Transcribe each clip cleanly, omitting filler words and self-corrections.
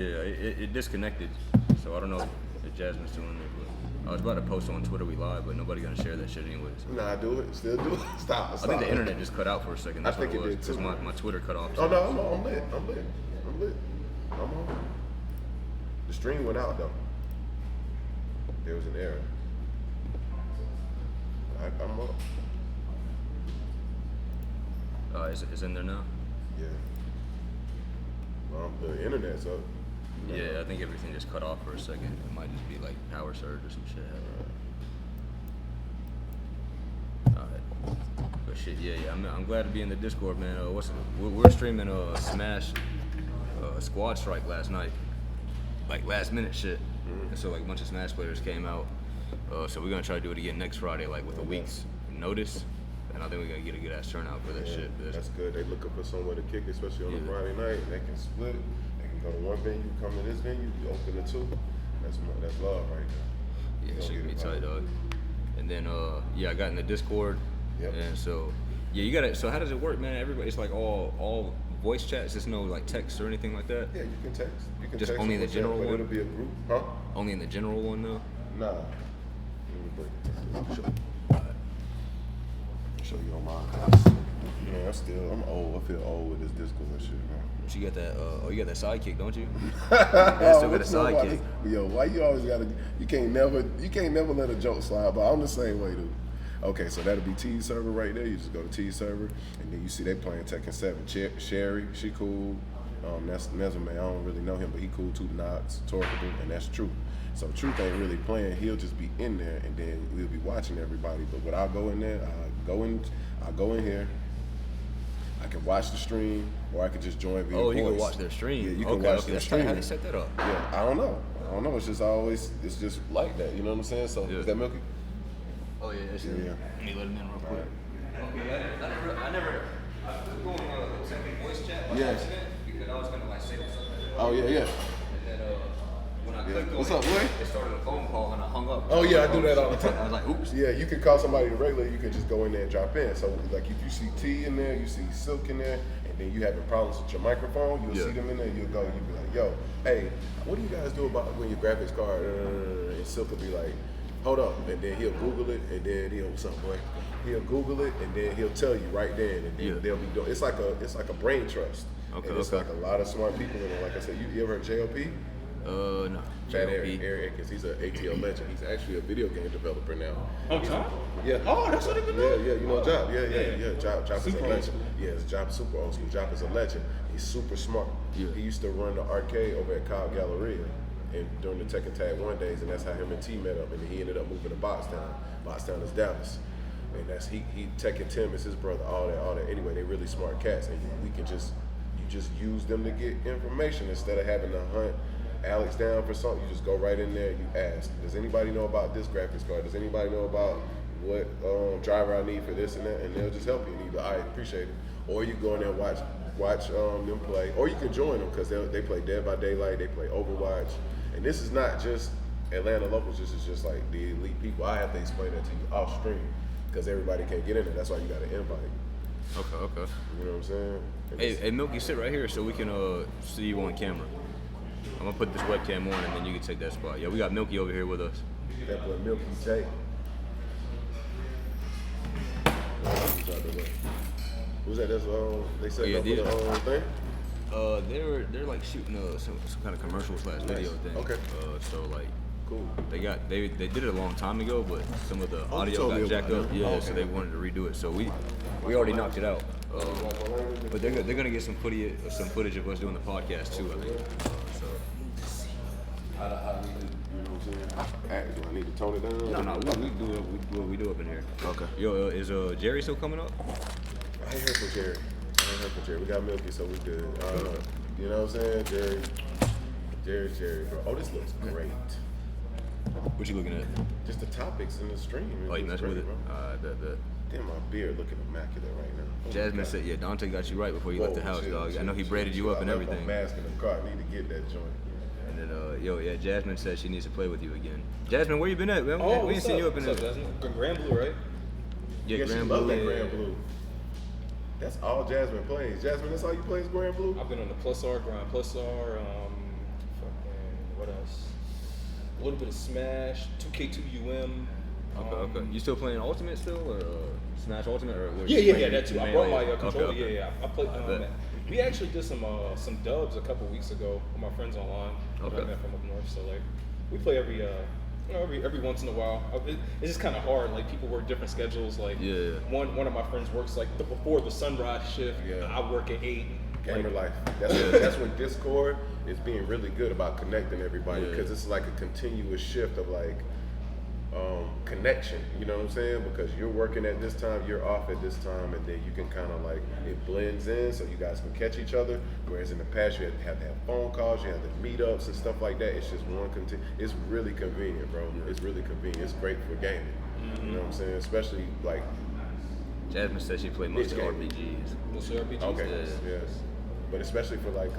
Yeah, it disconnected, so I don't know if Jasmine's still in there, but I was about to post on Twitter we live, but nobody gonna share that shit anyways. Nah, do it. Still do it. Stop. I think the internet just cut out for a second. That's I think what it it was, did too. because my Twitter cut off. Oh no, I'm lit. I'm on. The stream went out though. There was an error. I'm up. Is in there now? Yeah. Well, the internet's up. Yeah, I think everything just cut off for a second. It might just be like power surge or some shit. Alright. But shit, yeah. I'm glad to be in the Discord, man. We're streaming Smash Squad Strike last night, like last minute shit. And so like a bunch of Smash players came out. So we're gonna try to do it again next Friday, like with a week's notice. And I think we're gonna get a good ass turnout for that shit. That's good. They looking for somewhere to kick, especially on a Friday night. They can split. They can go to one venue, come to this venue, you open the two. That's love right there. Yeah, shit can be tight, dog. And then I got in the Discord. Yep. And so you gotta. So how does it work, man? Everybody, it's like all voice chats. There's no like text or anything like that. Yeah, you can text. You can just text only in the general but one. It'll be a group, huh? Only in the general one though. Nah. Let me break this. Show you on mine. Man, I'm old. I feel old with this Discord shit, man. But you got that. You got that sidekick, don't you? Yeah, still got a sidekick. Yo, why you always gotta? You can't never let a joke slide. But I'm the same way, dude. Okay, so that'll be T server right there. You just go to T server, and then you see they playing Tekken 7. Sherry, she cool. That's Nezma, I don't really know him, but he cool too. Knox, Torkable, and that's Truth. So Truth ain't really playing. He'll just be in there, and then we'll be watching everybody. But when I go in there, I go in here. I can watch the stream, or I can just join via voice. You can watch their stream. Yeah, you can watch their stream. How they set that up? Yeah, I don't know. It's just like that. You know what I'm saying? So is that Milky? Oh yeah, that's yeah. Let me let him in real quick. Okay, I was going to voice chat by accident because I was gonna like say something. Oh yeah. And then when I clicked on What's up, boy? It started a phone call and I hung up. Oh yeah, I do that all the time. I was like, oops. Yeah, you can call somebody regular. You can just go in there and drop in. So like if you see T in there, you see Silk in there, and then you having problems with your microphone, you'll see them in there. You'll go. You'll be like, yo, hey, what do you guys do about when your graphics card? And Silk will be like, hold up, and then he'll Google it, and then what's up, boy? He'll Google it, and then he'll tell you right then, and then they'll be doing. It's like a brain trust. Okay. And it's like a lot of smart people in there. Like I said, you ever heard JLP? No. Fat Eric Akins, he's an ATL legend. He's actually a video game developer now. Oh, Job? Yeah. Oh, that's what he been doing? Yeah, you know Job. Yeah. Job is a legend. Yeah, Job super old school. Job is a legend. He's super smart. Yeah. He used to run the arcade over at Cobb Galleria and during the Tekken Tag 1 days, and that's how him and T met up. And he ended up moving to Boxtown. Boxtown is Dallas. And that's he Tekken Tim is his brother, all that. Anyway, they really smart cats, and you just use them to get information instead of having to hunt Alex down for something. You just go right in there and you ask, does anybody know about this graphics card? Does anybody know about what driver I need for this and that? And they'll just help you. And you go, I appreciate it. Or you go in there and watch them play. Or you can join them because they play Dead by Daylight, they play Overwatch. And this is not just Atlanta locals, this is just like the elite people. I have to explain that to you off stream because everybody can't get in there. That's why you got to invite. Okay. You know what I'm saying? Hey, Milky, sit right here so we can see you on camera. I'm gonna put this webcam on and then you can take that spot. Yeah, we got Milky over here with us. That boy Milky J. Who's that? That's they said up for the thing. They're like shooting some kind of commercial / video thing. Okay. So like, cool. They did it a long time ago, but some of the audio got jacked up. Yeah, so they wanted to redo it. So we already knocked it out. But they're gonna get some footage of us doing the podcast too, I think. How do I need to, you know what I'm saying? Do I need to tone it down? No, we do what we do up in here. Okay. Yo, is Jerry still coming up? I ain't heard from Jerry. We got Milky, so we good. You know what I'm saying? Jerry, bro. Oh, this looks great. What you looking at? Just the topics in the stream. Oh, you messing with it? Bet. Damn, my beard looking immaculate right now. Oh, Jasmine said, yeah, Dante got you right before you left the house, dog. I know he braided you up and everything. I left my mask in the car. I need to get that joint. And then, Jasmine said she needs to play with you again. Jasmine, where you been at? We ain't seen you up in there. Jasmine? Grand Blue, right? Yeah, Grand Blue. Love that Grand Blue. That's all Jasmine plays. Jasmine, that's all you play is Grand Blue? I've been on the Plus R, Grand Plus R, else? A little bit of Smash, 2K2 Okay. You still playing Ultimate still, or Smash Ultimate, or what? Yeah, that too. I brought my Okay, controller. okay. Yeah. I played. bet. We actually did some dubs a couple weeks ago with my friends online. Okay. That I met from up north. So like, we play every once in a while. It's just kind of hard. Like people work different schedules. Like Yeah. one of my friends works like before the sunrise shift. Yeah. I work at 8. Gamer life. That's what Discord is being really good about connecting everybody, Yeah. because it's like a continuous shift of like connection. You know what I'm saying? Because you're working at this time, you're off at this time, and then you can kind of like it blends in, so you guys can catch each other. Whereas in the past, you have to have phone calls, you have to meetups and stuff like that. It's just one It's really convenient, bro. It's really convenient. It's great for gaming. You know what I'm saying? Especially like Jasmine said she played most of Niche RPGs. Mostly RPGs. okay, yes, but especially for like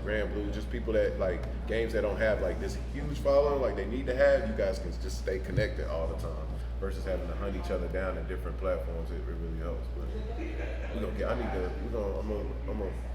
Grand Blue, just people that like games that don't have like this huge following like they need to have. You guys can just stay connected all the time versus having to hunt each other down in different platforms. It really helps. But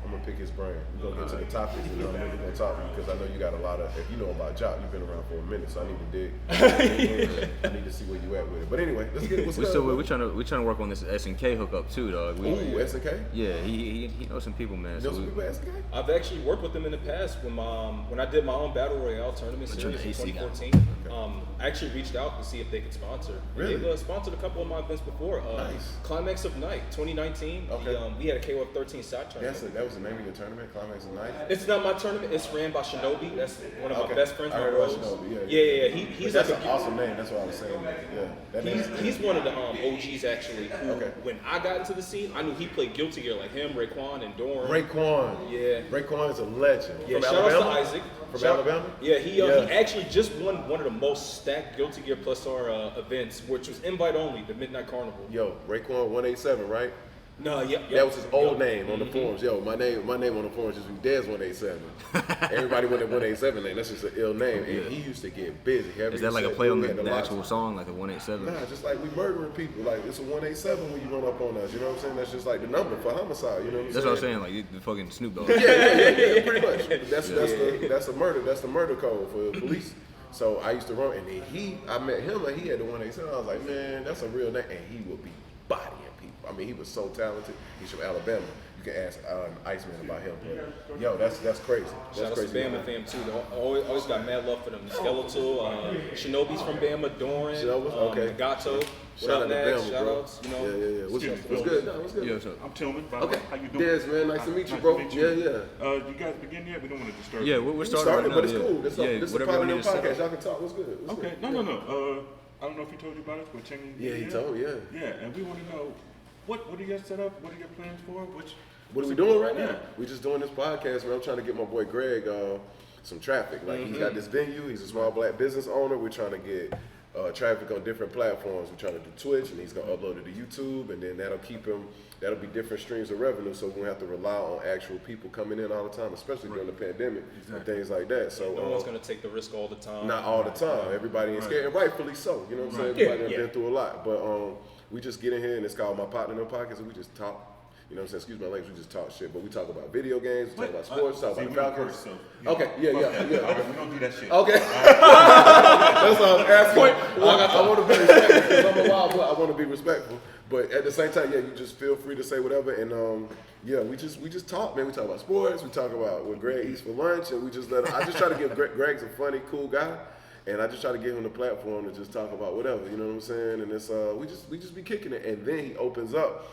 I'm gonna pick his brain. We're gonna get to the topics, and I'm really gonna talk to you because I know you got a lot of. If you know about Jock, you've been around for a minute, so I need to dig. I need to see where you at with it. But anyway, let's get what's up. We're trying to work on this SNK hookup too, dog. Ooh, SNK? Yeah, he knows some people, man. You So know some we- people at SNK? I've actually worked with them in the past when I did my own Battle Royale tournament Which series in one, the AC guy? 2014. I actually reached out to see if they could sponsor. Really? They've sponsored a couple of my events before. Nice. Climax of Night 2019. Okay. We had a KOF 13 side tournament. That was the name of your tournament, Climax of Night? It's not my tournament. It's ran by Shinobi. That's one of my best friends. I my heard bros. about Shinobi, Yeah. But He's that's like an awesome name. That's what I was saying. Yeah, that name. He's one of the OGs actually. Who, Okay. When I got into the scene, I knew he played Guilty Gear like him, Raekwon, and Doran. Raekwon. Yeah. Raekwon is a legend. Yeah, From shout Alabama? out to Isaac. From Alabama? Yeah, he actually just won one of the most stacked Guilty Gear Plus R events, which was invite only, the Midnight Carnival. Yo, Raekwon 187, right? No, yeah, That was his old name on the forums. Yo, my name on the forums used to be Dez 187. Everybody went at 187 name. That's just an ill name. And he used to get busy. Is that like a play on the actual song, like a 187? Nah, just like we murdering people. Like it's a 187 when you run up on us. You know what I'm saying? That's just like the number for homicide. You know what I'm That's saying? what I'm saying, like the fucking Snoop Dogg. Yeah, pretty much. That's a murder. That's the murder code for police. So I used to run, and then I met him, and he had the 187. I was like, man, that's a real name, and he would be bodying people. I mean, he was so talented. He's from Alabama. You can ask Iceman about him. But, yo, that's crazy. That's Shout out to crazy. Bama fam too. They always got mad love for them. Skeletal, Shinobi's from Bama, Doran, Okay. Nagato. What Shout up, out to Nax? Bama, Shout bro. outs, you know. Yeah. What's good? No, what's good? Yeah, so, I'm Tillman. By the Okay. way. How you doing? Des, man, nice to meet you, Nice bro. to meet you. Yeah. You guys begin yet? We don't want to disturb yeah, you. we're We starting started, right but now, it's cool. This is whatever Patna we Dem need to set Podcast. up. Y'all can talk. What's good? What's Okay. good? No. I don't know if he told you about it. We're changing. Yeah, he told. Yeah. Yeah, and we want to know what are you guys set up? What are your plans for? What are we doing right now? Yeah. We're just doing this podcast, man. I'm trying to get my boy Greg some traffic. Like he's got this venue. He's a small black business owner. We're trying to get traffic on different platforms. We're trying to do Twitch, and he's gonna upload it to YouTube, and then that'll be different streams of revenue. So we won't have to rely on actual people coming in all the time, especially during the pandemic and things like that. So No one's gonna take the risk all the time. not all the time. Everybody ain't scared, and rightfully so. You know what I'm saying? Everybody done been through a lot, but we just get in here, and it's called my Patna Dem Podcast, and we just talk. You know what I'm saying? Excuse my language, we just talk shit. But we talk about video games, we talk about sports, talk about Falcons. Okay, yeah. All right, we don't do that shit. Okay. That's all I'm asking. I want to be respectful because I'm a wild boy. I want to be respectful. But at the same time, yeah, you just feel free to say whatever. And yeah, we just talk, man. We talk about sports. We talk about what Greg eats for lunch, and we just let him. I just try to give Greg's a funny, cool guy. And I just try to give him the platform to just talk about whatever, you know what I'm saying? And it's we just be kicking it, and then he opens up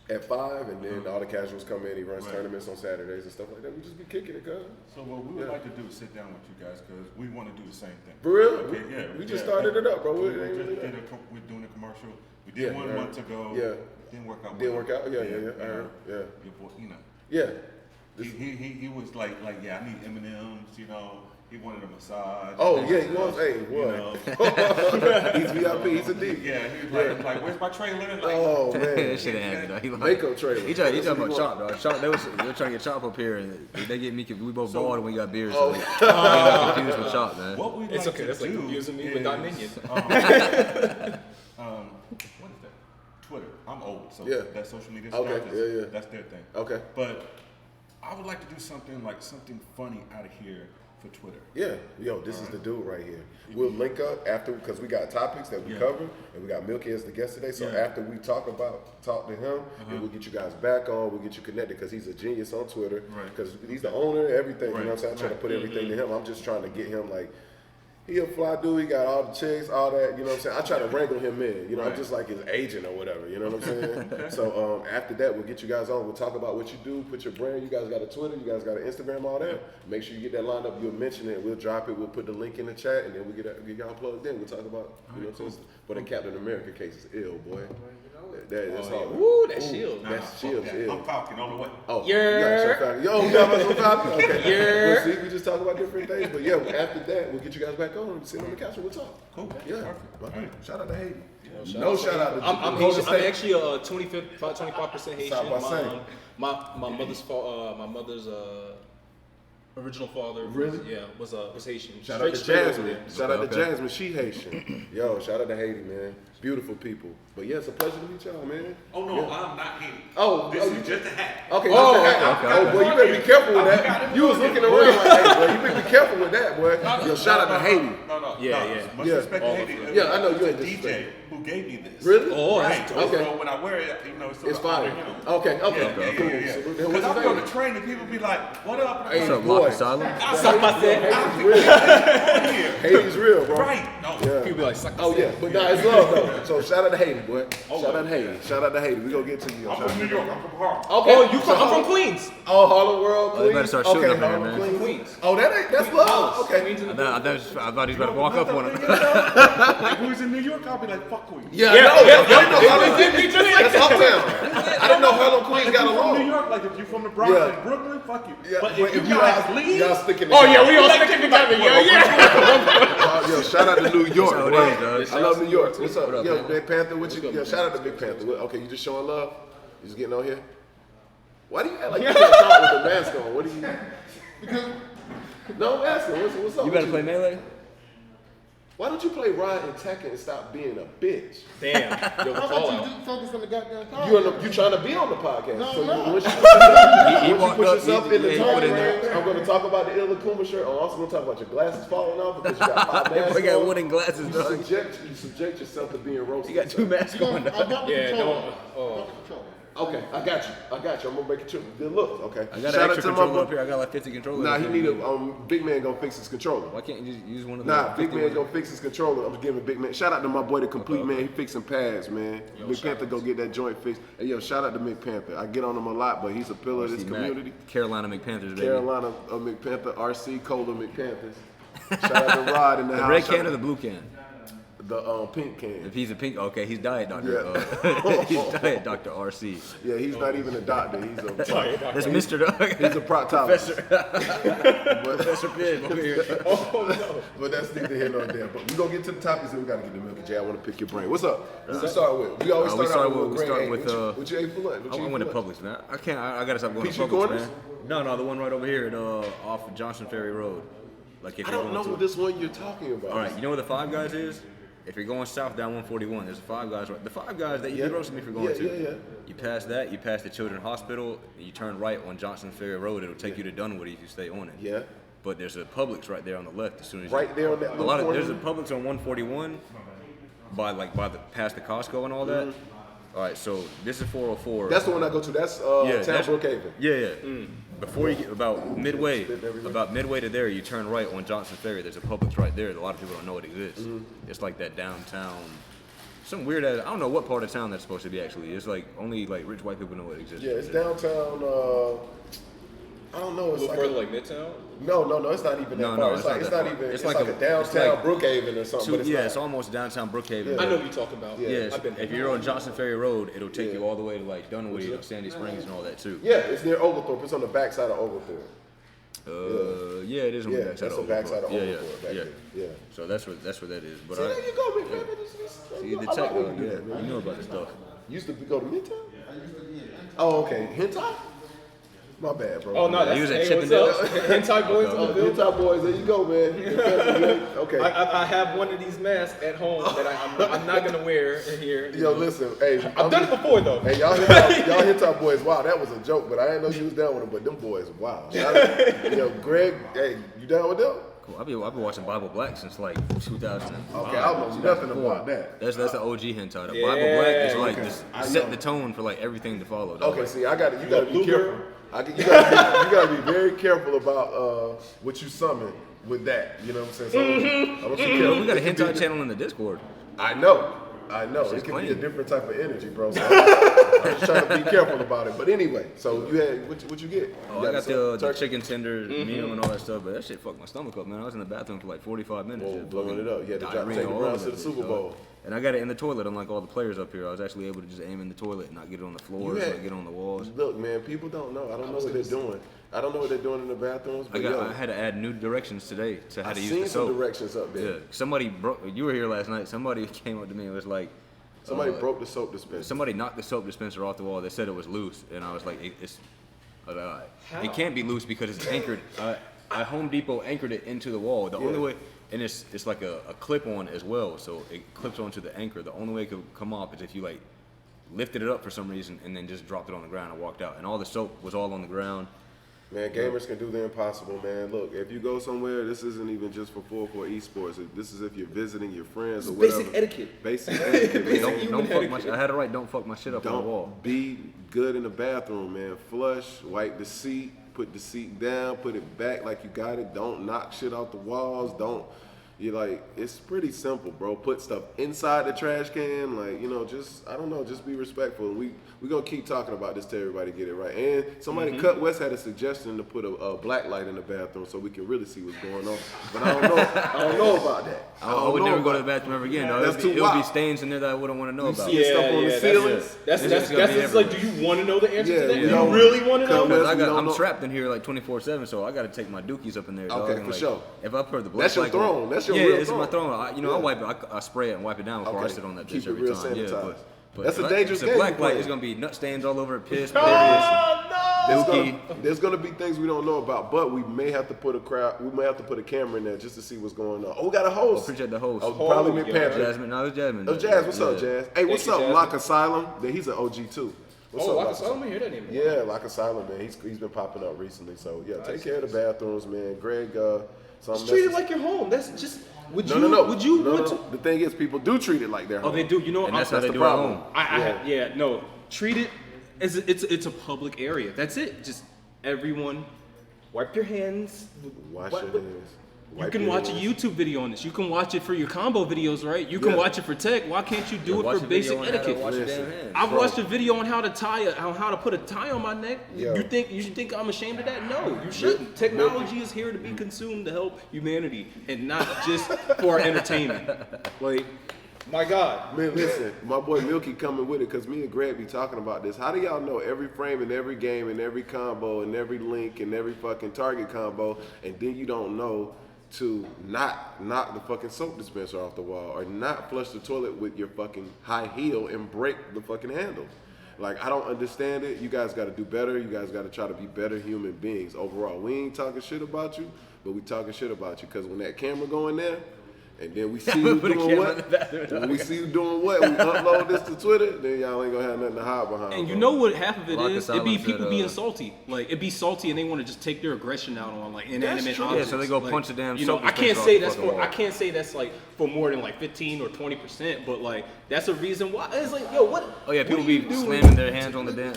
at 5, and then all the casuals come in. He runs tournaments on Saturdays and stuff like that. We just be kicking it, cuz. So what we would like to do is sit down with you guys because we want to do the same thing. For real? Okay, yeah. We just started it up, bro. We're It ain't really that. doing a commercial. We did one month ago. Yeah. Didn't work out. Didn't work out? Yeah. Your boy, Yeah. He was like, yeah, I need M&Ms, you know. He wanted a massage. Oh, yeah, he was. Hey, what? He's VIP. He's a D. Yeah, he was like, where's my trailer? Like, Oh, man. that shit ain't happening, though. He like, Makeup trailer. He talking about Chop, dog. Chop, they were trying to get Chop up here, and they get me. We both bald and we got beers. So they got confused with Chop, man. What we It's like okay. to That's like do confusing me is, with Dominion. what is that? Twitter. I'm old, so Yeah. that social media Okay, stuff yeah. that's their thing. Okay. But I would like to do something funny out of here for Twitter. Yeah, yo, this is the dude right here. We'll link up after because we got topics that we cover, and we got Milky as the guest today. So after we talk to him, and we'll get you guys back on. We'll get you connected because he's a genius on Twitter. Because he's the owner of everything. You know what I'm saying? I try to put everything to him. I'm just trying to get him like. He a fly dude, he got all the chicks, all that, you know what I'm saying? I try to wrangle him in, you know, I'm just like his agent or whatever, you know what I'm saying? So after that, we'll get you guys on, we'll talk about what you do, put your brand, you guys got a Twitter, you guys got an Instagram, all that. Make sure you get that lined up, you'll mention it, we'll drop it, we'll put the link in the chat, and then we'll get y'all plugged in, we'll talk about, you know what I'm saying? But the Captain America case is ill, boy. That's all. Woo, that shield. That shield's ill. I'm Falcon on the way. Oh, yeah. Yo, we got some Falcon? Okay. Well, see, we just talk about different things. But yeah, after that, we'll get you guys back on and sit on the couch and we'll talk. Cool. Yeah. Perfect. All right. Shout out to Haiti. No shout out to I'm Golden Haitian. I'm State. actually a 25% Haitian. Stop by saying. My mother's original father was Haitian. Shout out to Jasmine. Shout out to Jasmine. She Haitian. Yo, shout out to Haiti, man. Beautiful people. But yeah, it's a pleasure to meet y'all, man. Oh no, I'm not Haiti. This is just a hat. Okay, just a hat. Oh, boy, you better be careful with that. You was looking around like, hey, boy, you better be careful with that, boy. Yo, shout out to Haiti. No. Yeah. Much respect to Haiti. Yeah, I know you ain't DJ disrespecting. who gave me this. Really? Oh, Right. that's okay. So when I wear it, It's fine. Okay. Cool. So, Because I'll be on the train and people be like, "What up?" Hey, What's up, boy. Mark Asylum? Haiti's real, bro. Right. No. Yeah. People be like, suck Oh yeah, but nah, it's love though. So shout out to Haiti, boy. Shout out to Haiti. Shout out to Haiti. We gonna get to you. I'm from New York. I'm from Harlem. Okay. I'm from Queens. Oh, Harlem World, Queens. You better start shooting up here, Harlem, man. Queens. Oh, that's love. Okay. I thought he was about to walk up on him. If we was in New York, I'll be like, "Fuck Queens." Yeah, I know Harlem. That's uptown. I didn't know Harlem Queens got From New along. York, like if you from the Bronx Yeah. and Brooklyn, fuck you. Yeah, But if you y'all guys leave, y'all sticking Oh together. yeah, we all sticking together. Yeah. Yo, shout out to New York. That's how it bro. is, dog. I love New York. What's up? What up, Yo, man? Big Panther, what you? Yo, shout out to Big Panther. Okay, you just showing love? You just getting on here? Why do you act like you can't talk with the mask on? What do you? Because no, I'm asking. What's up? You with better play Melee? Why don't you play Ryan and Tekken and stop being a bitch? Damn. Yo, the How call about out. you focus on the goddamn car? You trying to be on the podcast? No, so no. once you walked put up, yourself he- in the he time put it in range, there. I'm going to talk about the Illa Kuma shirt. I'm also going to talk about your glasses falling off because you got 5 masks Boy got on. wooden glasses, You dog. subject yourself to being roasted. You got 2 masks on, I dog. bought the Yeah, controller. don't. Bought the controller. Okay, I got you. I'm gonna make it good looks. Okay. I got Shout an out extra to my controller boy. up here. I got like 50 controllers. Nah, up he here. need a big man gonna fix his controller. Why can't you just use one of Nah, the big 50 man ones? gonna fix his controller. I'm giving big man. Shout out to my boy, the complete man. He fixing pads, man. Big Panther go get that joint fixed. Hey, yo, shout out to Big Panther. I get on him a lot, but he's a pillar of this RC Mac. community. Carolina McPanthers, baby. Carolina McPanther, RC Cola McPanthers. Shout out to Rod in the The house. red Shout can out or the blue can? the pink can. If he's a pink, okay, he's diet doctor. Yeah. He's diet doctor RC. Yeah, he's not even a doctor. He's a That's Mr. Dog. he's a proctologist. Professor Pibb over here. But that's neither here nor there. But we gonna get to the topics and we gotta get to Milky J. I want to pick your brain. What's up? What we start with? We always start out with we grade start A. with What you ate for lunch? What you I ate went to for lunch? Publix, man. I can't. I gotta stop going Peachy to Publix, Corners? man. No, the one right over here at off of Johnson Ferry Road. Like if I you're don't going know to. this one you're talking about. All right, you know where the Five Guys is? If you're going south down 141, there's a Five Guys. Right, the Five Guys that you Yeah. roasted me for going Yeah, to. yeah. You pass that, you pass the Children's Hospital, and you turn right on Johnson Ferry Road. It'll take you to Dunwoody if you stay on it. Yeah. But there's a Publix right there on the left as soon as Right there on that a little lot of corner? there's a Publix on 141 by the past the Costco and all that. All right, so this is 404. Mm-hmm. That's the one I go to. That's Town Brookhaven. Yeah. Before you get about midway to there, you turn right on Johnson Ferry. There's a Publix right there. A lot of people don't know it exists. Mm-hmm. It's like that downtown, some weird ass. I don't know what part of town that's supposed to be actually. It's like only like rich white people know it exists. Yeah, it's downtown. I don't know. It's A little like further like Midtown? no, it's not even that No, far. it's not that far. It's like a downtown Brookhaven or something. But it's Yeah, not. it's almost downtown Brookhaven. Yeah. I know what you're talking about. Yeah, I've been if you're on Johnson Ferry Road, it'll take Yeah. you all the way to like Dunwoody, Sandy Springs, and all that too. Yeah, it's near Oglethorpe. It's on the backside of Oglethorpe. Yeah, it is on Yeah, the backside that's of the backside of Oglethorpe. Oglethorpe back Yeah. there. Yeah. So that's where that is. But See, there you go, Big man. see the I like tech, when you do yeah, that, man. you know about this stuff. You used to go to Midtown? Oh, okay. Hentai? My bad, bro. Oh no, that's He was at hey, what's Chippendales? up? Hentai boys in the building. Top boys, there you go, man. Okay. I have one of these masks at home that I'm not gonna wear in here. Yo, listen, hey. I've done it before though. Hey, y'all hit top boys. Wow, that was a joke, but I didn't know you was down with them. But them boys, wow. Greg, hey, you down with them? Cool. I've been watching Bible Black since like 2005. Okay, I don't know nothing about that. That's the OG hentai. The Yeah, Bible Black is like okay. just I set know. the tone for like everything to follow. dog. Okay, Like, see, you gotta be Luger? careful. You gotta be very careful about what you summon with that. You know what I'm saying? So I'm gonna be careful. we got a It can hentai be- channel in the Discord. I know. It just can be a clean. different type of energy, bro. So I'm just trying to be careful about it. But anyway, so you had what you get? Oh, You I got the turkey? chicken tenders, meal, and all that stuff, but that shit fucked my stomach up, man. I was in the bathroom for like 45 minutes. Whoa, just blowing fucking it up. You had to diarrhea take the all rounds over to the place, Super dog. Bowl. And I got it in the toilet, unlike all the players up here. I was actually able to just aim in the toilet and not get it on the floor, You so I had- get on the walls. Look, man, people don't know. I don't know what they're doing. I don't know what they're doing in the bathrooms. But I had to add new directions today to how I to use seen the some soap. directions up there. Yeah, somebody broke. You were here last night. Somebody came up to me and was like, Somebody broke the soap dispenser. somebody knocked the soap dispenser off the wall. They said it was loose, and I was like, it's. I was like, all right. How? It can't be loose because it's anchored. I Home Depot anchored it into the wall. The only way, and it's like a clip on as well, so it clips onto the anchor. The only way it could come off is if you like lifted it up for some reason and then just dropped it on the ground and walked out. And all the soap was all on the ground. Man, gamers can do the impossible, man. Look, if you go somewhere, this isn't even just for esports. This is if you're visiting your friends or whatever. Basic etiquette. Basic etiquette. Hey, man. don't fuck my. I had it right. Don't fuck my shit up on the wall. Don't be good in the bathroom, man. Flush, wipe the seat, put the seat down, put it back like you got it. Don't knock shit out the walls. It's pretty simple, bro. Put stuff inside the trash can, just be respectful. We gonna keep talking about this till everybody get it right. And somebody, Cut West, had a suggestion to put a black light in the bathroom so we can really see what's going on. But I don't know about that. I would never go to the bathroom ever again. Though. That's too It'll be wild. stains in there that I wouldn't want to know about. see stuff on the ceilings. That's It's gonna be just like, everywhere. do you want to know the answer Yeah, to that? we Do don't- you really want to know? Come Because We don't I'm know. trapped in here like 24/7, so I got to take my dookies up in there. Dog, Okay, and, for like, sure. If I put the black That's your light throne. on, That's your yeah, real this is my throne. throne. I wipe it. I spray it and wipe it down before I Okay. sit on that Keep bitch it every real time. Yeah, sanitized. but That's a if dangerous it's game a black you light. play. It's gonna be nut stains all over it, piss, Oh, piss. There's gonna be things we don't know about, but we may have to put a camera in there just to see what's going on. Oh, we got a host. Appreciate the host. Oh, probably me, yeah. Patrick. Jasmine, no, it's Jasmine. Oh, Jazz, what's up, Jazz? Hey, what's you, up, Jasmine. Lock Asylum? Yeah, he's an OG too. What's Oh, up, Lock Lock Asylum? I hear that name. Yeah, Lock Asylum, man. He's been popping up recently. So yeah, take care of the bathrooms, man. Greg, Just treat it like your home. That's just. Would you no. want to? The thing is, people do treat it like their home. Oh, they do. You know, And that's I'm- how they the do at problem. home. No, treat it as it's a public area. That's it. Just everyone, wipe your hands. Wash What- your what- hands. You Wipe can your watch a hands. YouTube video on this. You can watch it for your combo videos, right? You can Yeah. watch it for tech. Why can't you do Watch it for a video basic on how to etiquette? wash your Listen. damn hands. I've Bro. watched a video on how to put a tie on my neck. Yo. You should think I'm ashamed of that? No, you shouldn't. Technology is here to be consumed to help humanity and not just for entertainment. Like, my God. Man, listen, my boy Milky coming with it because me and Greg be talking about this. How do y'all know every frame in every game and every combo and every link and every fucking target combo, and then you don't know to not knock the fucking soap dispenser off the wall or not flush the toilet with your fucking high heel and break the fucking handle? Like, I don't understand it. You guys got to do better. You guys got to try to be better human beings overall. We ain't talking shit about you, but we talking shit about you because when that camera go in there, and then we see you Put a doing camera what? in the bathroom. When we see you doing what? We upload this to Twitter, then y'all ain't gonna have nothing to hide behind. And you bro. know what half of it Lock is? Asylum It'd be said, people being salty. Like, it'd be salty and they want to just take their aggression out on like inanimate true. objects. Yeah, so they go Like, punch the damn You know, soap I can't dispenser say off the that's fucking for. wall. I can't say that's like for more than like 15 or 20%, but like that's a reason why. It's like, yo, what? Oh yeah, what people are be you doing? slamming their hands on the damn,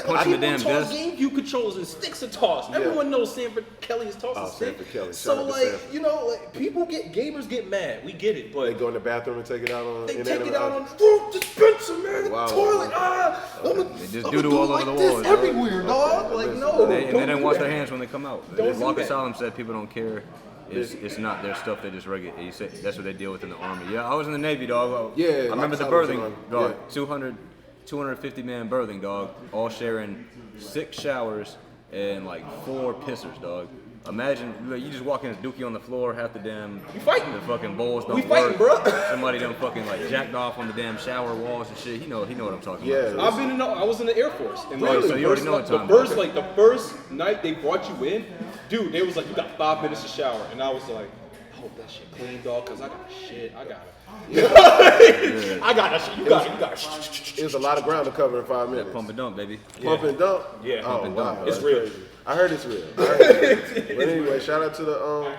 punching the damn People toss desk. GameCube controllers and sticks are tossed. Everyone knows Sanford Kelly is tossing Oh, sticks. Sanford Kelly. Shout So out to like, Sanford. you know, like gamers get mad. We get it, but They go in the bathroom and take it out on. they take inanimate it out on objects. the dispenser, man. Wow. The toilet. They just do all over the this walls, dog. everywhere, dog. Like, no. And they don't didn't do wash that. their hands when they come out. Don't do Lock that. Asylum said people don't care. It's not their stuff. They just regulate. He said that's what they deal with in the army. Yeah, I was in the Navy, dog. Yeah, I remember the Lock Asylum's birthing, in dog. the- 250 man birthing, dog. All sharing 6 showers and like 4 pissers, dog. Imagine like, you just walk in a dookie on the floor, half the damn fighting. the fucking bowls don't We work. fighting, bro. Somebody done fucking like jacked off on the damn shower walls and shit. He know what I'm talking about. Yeah. I was in the Air Force. And Really? So you already know what time it is. the first night they brought you in, dude, they was like, you got 5 minutes to shower. And I was like, I hope that shit clean, dog, because I got shit. I got it. I got that shit. You got it. It was a lot of ground to cover in 5 minutes. Pump and dump, baby. Pump and dump? Yeah. Oh, Pump and wow. dump. It's That's real. crazy. I heard it's real. But anyway, shout out to the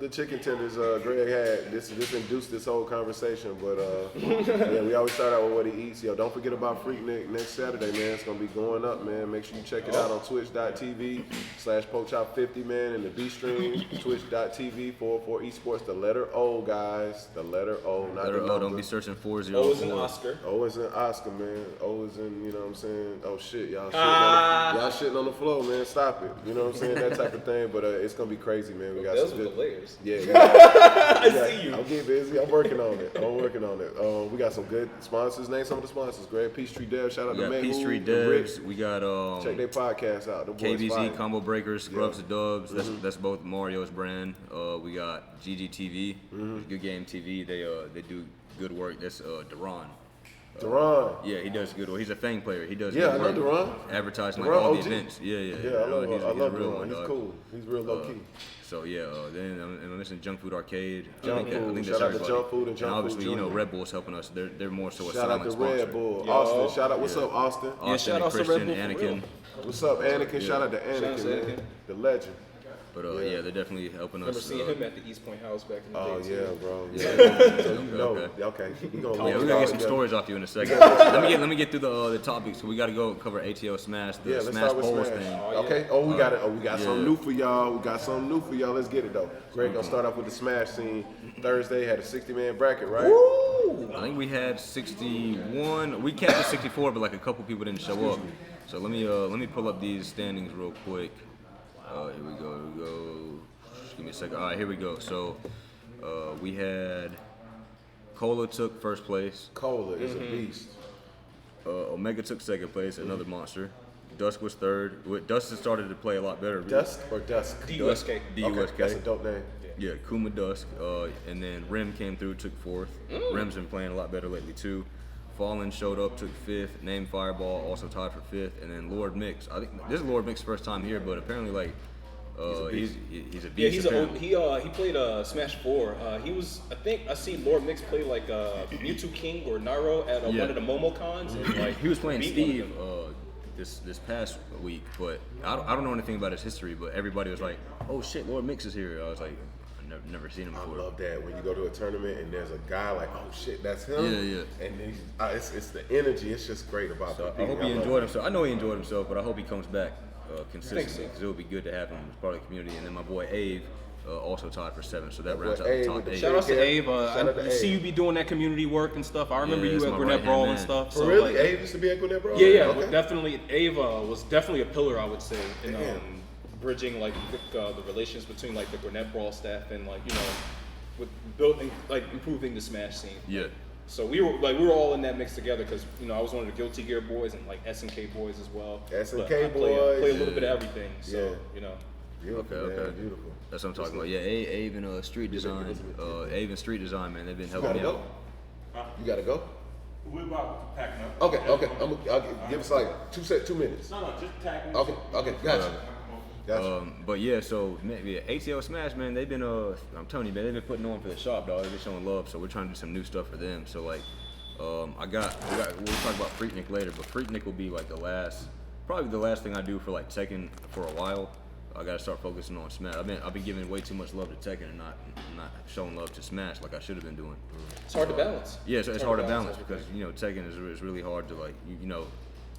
chicken tenders Greg had. This induced this whole conversation. But yeah, we always start out with what he eats. Yo, don't forget about Freaknik next Saturday, man. It's gonna be going up, man. Make sure you check it out on twitch.tv/PokeChop50, man, and the B stream, twitch.tv/44 esports. The letter O, guys. The letter O, not the number. Don't be searching 404. O is an Oscar. O is in Oscar, man. O is in, you know what I'm saying? Oh shit, y'all shitting on the floor, man. Stop it. You know what I'm saying? That type of thing. But it's gonna be crazy, man. We got Those some were good the layers. Yeah, I see you. I'm getting busy. I'm working on it. We got some good sponsors. Name some of the sponsors. Greg Peachtree Dev. Shout out We to got Mayhu Peachtree and Devs. Rick. We got Check their podcast out. The boys KBZ fire. Combo Breakers, Scrubs Yeah. to Dubs. That's both Mario's brand. We got GGTV, Good Game TV. They do good work. That's Duran. Duran. Yeah, he does good work. He's a Fang player. He does Yeah, good I know work. Duran. Advertising like Duran all the OG. events. Yeah. Yeah, I love he's a real Duran. one, He's dog. cool. He's real low key. So yeah, then I'm missing Junk Food Arcade. Junk I Food. think Shout that's out to everybody. Junk Food and Junk Food obviously, you know, Junior. Red Bull's helping us. They're more so a Shout out silent to sponsor. Red Bull. Yo. Austin. Shout out. What's up, Austin? Austin shout and out to Red Christian, Bull for real. Anakin. What's up, Anakin? Shout out to Anakin, Shout out to man. Anakin. The legend. But yeah, they're definitely helping Remember us. seeing him at the East Point House back in the Oh day. yeah, too. bro. Yeah. So you know. Okay. We gonna Yeah, link we're it gonna all get some together. stories off you in a second. let me get through the topics. So we got to go cover ATL Smash, the Yeah, let's Smash start with Bowls Smash. thing. Okay. Oh, we got it. Oh, we got something yeah. new for y'all. Let's get it though. Greg gonna start off with the Smash scene. Thursday had a 60-man bracket, right? I think we had 61. We capped at 64, but like a couple people didn't show up. So let me pull up these standings real quick. Here we go. Just give me a second. All right, here we go. So we had Cola took first place. Cola is a beast. Omega took second place, another monster. Dusk was third. Dusk has started to play a lot better. Dusk or Dusk? DUSK. DUSK. That's a dope name. Yeah, Kuma Dusk, and then Rim came through, took fourth. Rim's been playing a lot better lately too. Fallen showed up, took fifth. Name Fireball also tied for fifth, and then Lord Mix. I think this is Lord Mix's first time here, but apparently like he's a beast. Yeah, he's apparently. he played Smash 4. He was, I think I see Lord Mix play like Mewtwo King or Naro at Yeah. one of the Momo cons. And, like, He was playing beat one of Steve them. this past week, but I don't know anything about his history. But everybody was like, "Oh shit, Lord Mix is here." I was like, "I've never seen him I before." love that when you go to a tournament and there's a guy like, oh shit, that's him. Yeah. And then it's the energy. It's just great about So that. I hope he enjoyed himself. I know he enjoyed himself, but I hope he comes back consistently because it would be good to have him as part of the community. And then my boy Ave also tied for 7th, so that boy rounds out Ave the top with the 8. Shout out to Yeah. Abe. Shout out to I see Abe. you be doing that community work and stuff. I remember Yeah, you that's at my Gwinnett right-hand Brawl man. and stuff. For So, really? like, Abe used to be at Gwinnett, bro? yeah, Okay. definitely. Ava was definitely a pillar, I would say, in Damn. bridging like the relations between like the Gwinnett Brawl staff and like with building like improving the Smash scene. Yeah. So we were all in that mix together because I was one of the Guilty Gear boys and like SNK boys as well. SNK But I boys, play a little yeah. bit of everything. So Beautiful, Okay. man, beautiful. That's what I'm talking about. Yeah, Ave and Street Design. Ave and Street Design, man, they've been You helping gotta me go? out. You gotta go? We're about packing up. Okay. I'll give us like 2 minutes. No, just tackling. Okay, gotcha. But yeah, so maybe ATL Smash, man, they've been I'm telling you, man, they've been putting on for the shop, dog. They've been showing love, so we're trying to do some new stuff for them. So like, we'll talk about Freaknik later, but Freaknik will be like probably the last thing I do for like Tekken for a while. I gotta start focusing on Smash. I've been giving way too much love to Tekken and not showing love to Smash like I should have been doing. it's hard to balance. Yeah, so it's hard to balance everything. because Tekken is really hard to like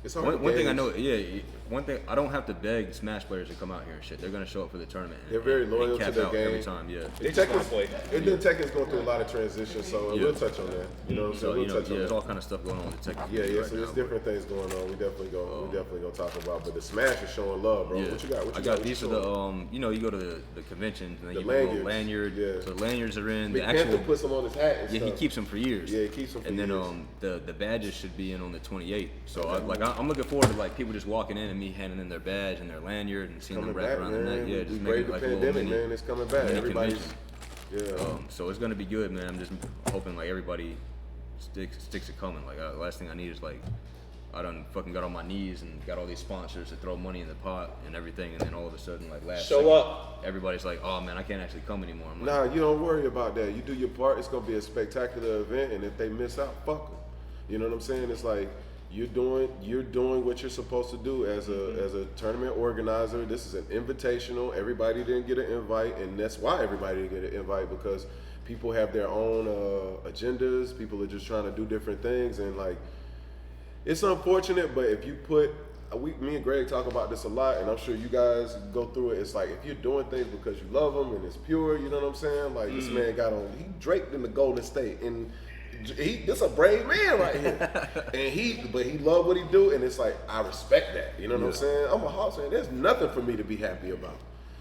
It's hard to one thing I gauge. know, one thing I don't have to beg Smash players to come out here and shit. They're gonna show up for the tournament. They're very and loyal to cap their out game. every time. Yeah. They just wanna play. And then Tekken's going through a lot of transitions, so Yeah. we'll touch on that. You know what I'm So saying? We'll touch on there's that. all kind of stuff going on with the Tekken. Yeah, community right so now, there's different things going on. We definitely gonna talk about. But the Smash is showing love, bro. Yeah. What you got? I got these are the you go to the conventions and they The give you a little lanyards. lanyard. Yeah. So the lanyards are in Big the Panther actual. puts them on his hat and Yeah, he stuff. keeps them for years. Yeah, he keeps them for and years. then the badges should be in on the 28th. So Okay. I'm looking forward to like people just walking in and me handing in their badge and their lanyard and seeing Coming them wrap back, around their man. neck. Yeah, We just braved making the like a little pandemic, mini. man. It's coming back. mini Everybody's, convention. yeah. So it's gonna be good, man. I'm just hoping like everybody sticks it coming. Like the last thing I need is like I done fucking got on my knees and got all these sponsors to throw money in the pot and everything, and then all of a sudden like last Show second, up. everybody's like, oh man, I can't actually come anymore. I'm like, Nah, you don't worry about that. You do your part. It's gonna be a spectacular event, and if they miss out, fuck them. You know what I'm saying? It's like you're doing what you're supposed to do as a tournament organizer. This is an invitational. Everybody didn't get an invite, and that's why everybody didn't get an invite, because people have their own agendas. People are just trying to do different things, and like it's unfortunate. But if you put me and Greg talk about this a lot, and I'm sure you guys go through it. It's like if you're doing things because you love them and it's pure, you know what I'm saying? Like this man got on, he draped in the Golden State, and this a brave man right here, and but he love what he do, and it's like I respect that. You know what I'm saying? I'm a Hawks fan. There's nothing for me to be happy about.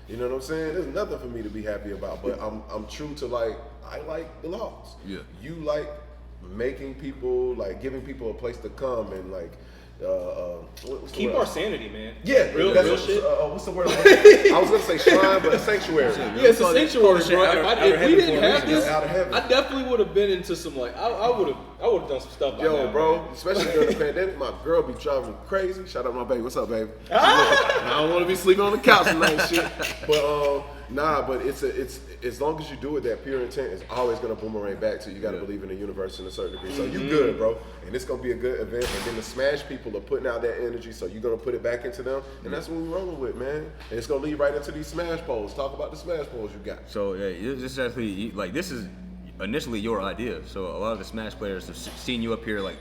You know what I'm saying? There's nothing for me to be happy about. But I'm true to like I like the Hawks. Yeah. You like making people, like giving people a place to come and like what's the Keep word? our sanity, man. Yeah, real that's shit. What's the word? I was gonna say shrine, but sanctuary. Yeah, it's a sanctuary, bro. If we didn't have this, Out of heaven. I definitely would have been into some like I would have done some stuff. By Yo, now, bro, man. especially during the pandemic, my girl be driving me crazy. Shout out my baby. What's up, baby? I don't want to be sleeping on the couch tonight, shit. But but it's as long as you do it, that pure intent is always gonna boomerang back to you. You gotta believe in the universe in a certain degree. So you good, bro, and it's gonna be a good event. And then the Smash people are putting out that energy, so you're gonna put it back into them, and that's what we're rolling with, man. And it's gonna lead right into these Smash polls. Talk about the Smash polls you got. So yeah, this is actually like this is initially your idea. So a lot of the Smash players have seen you up here like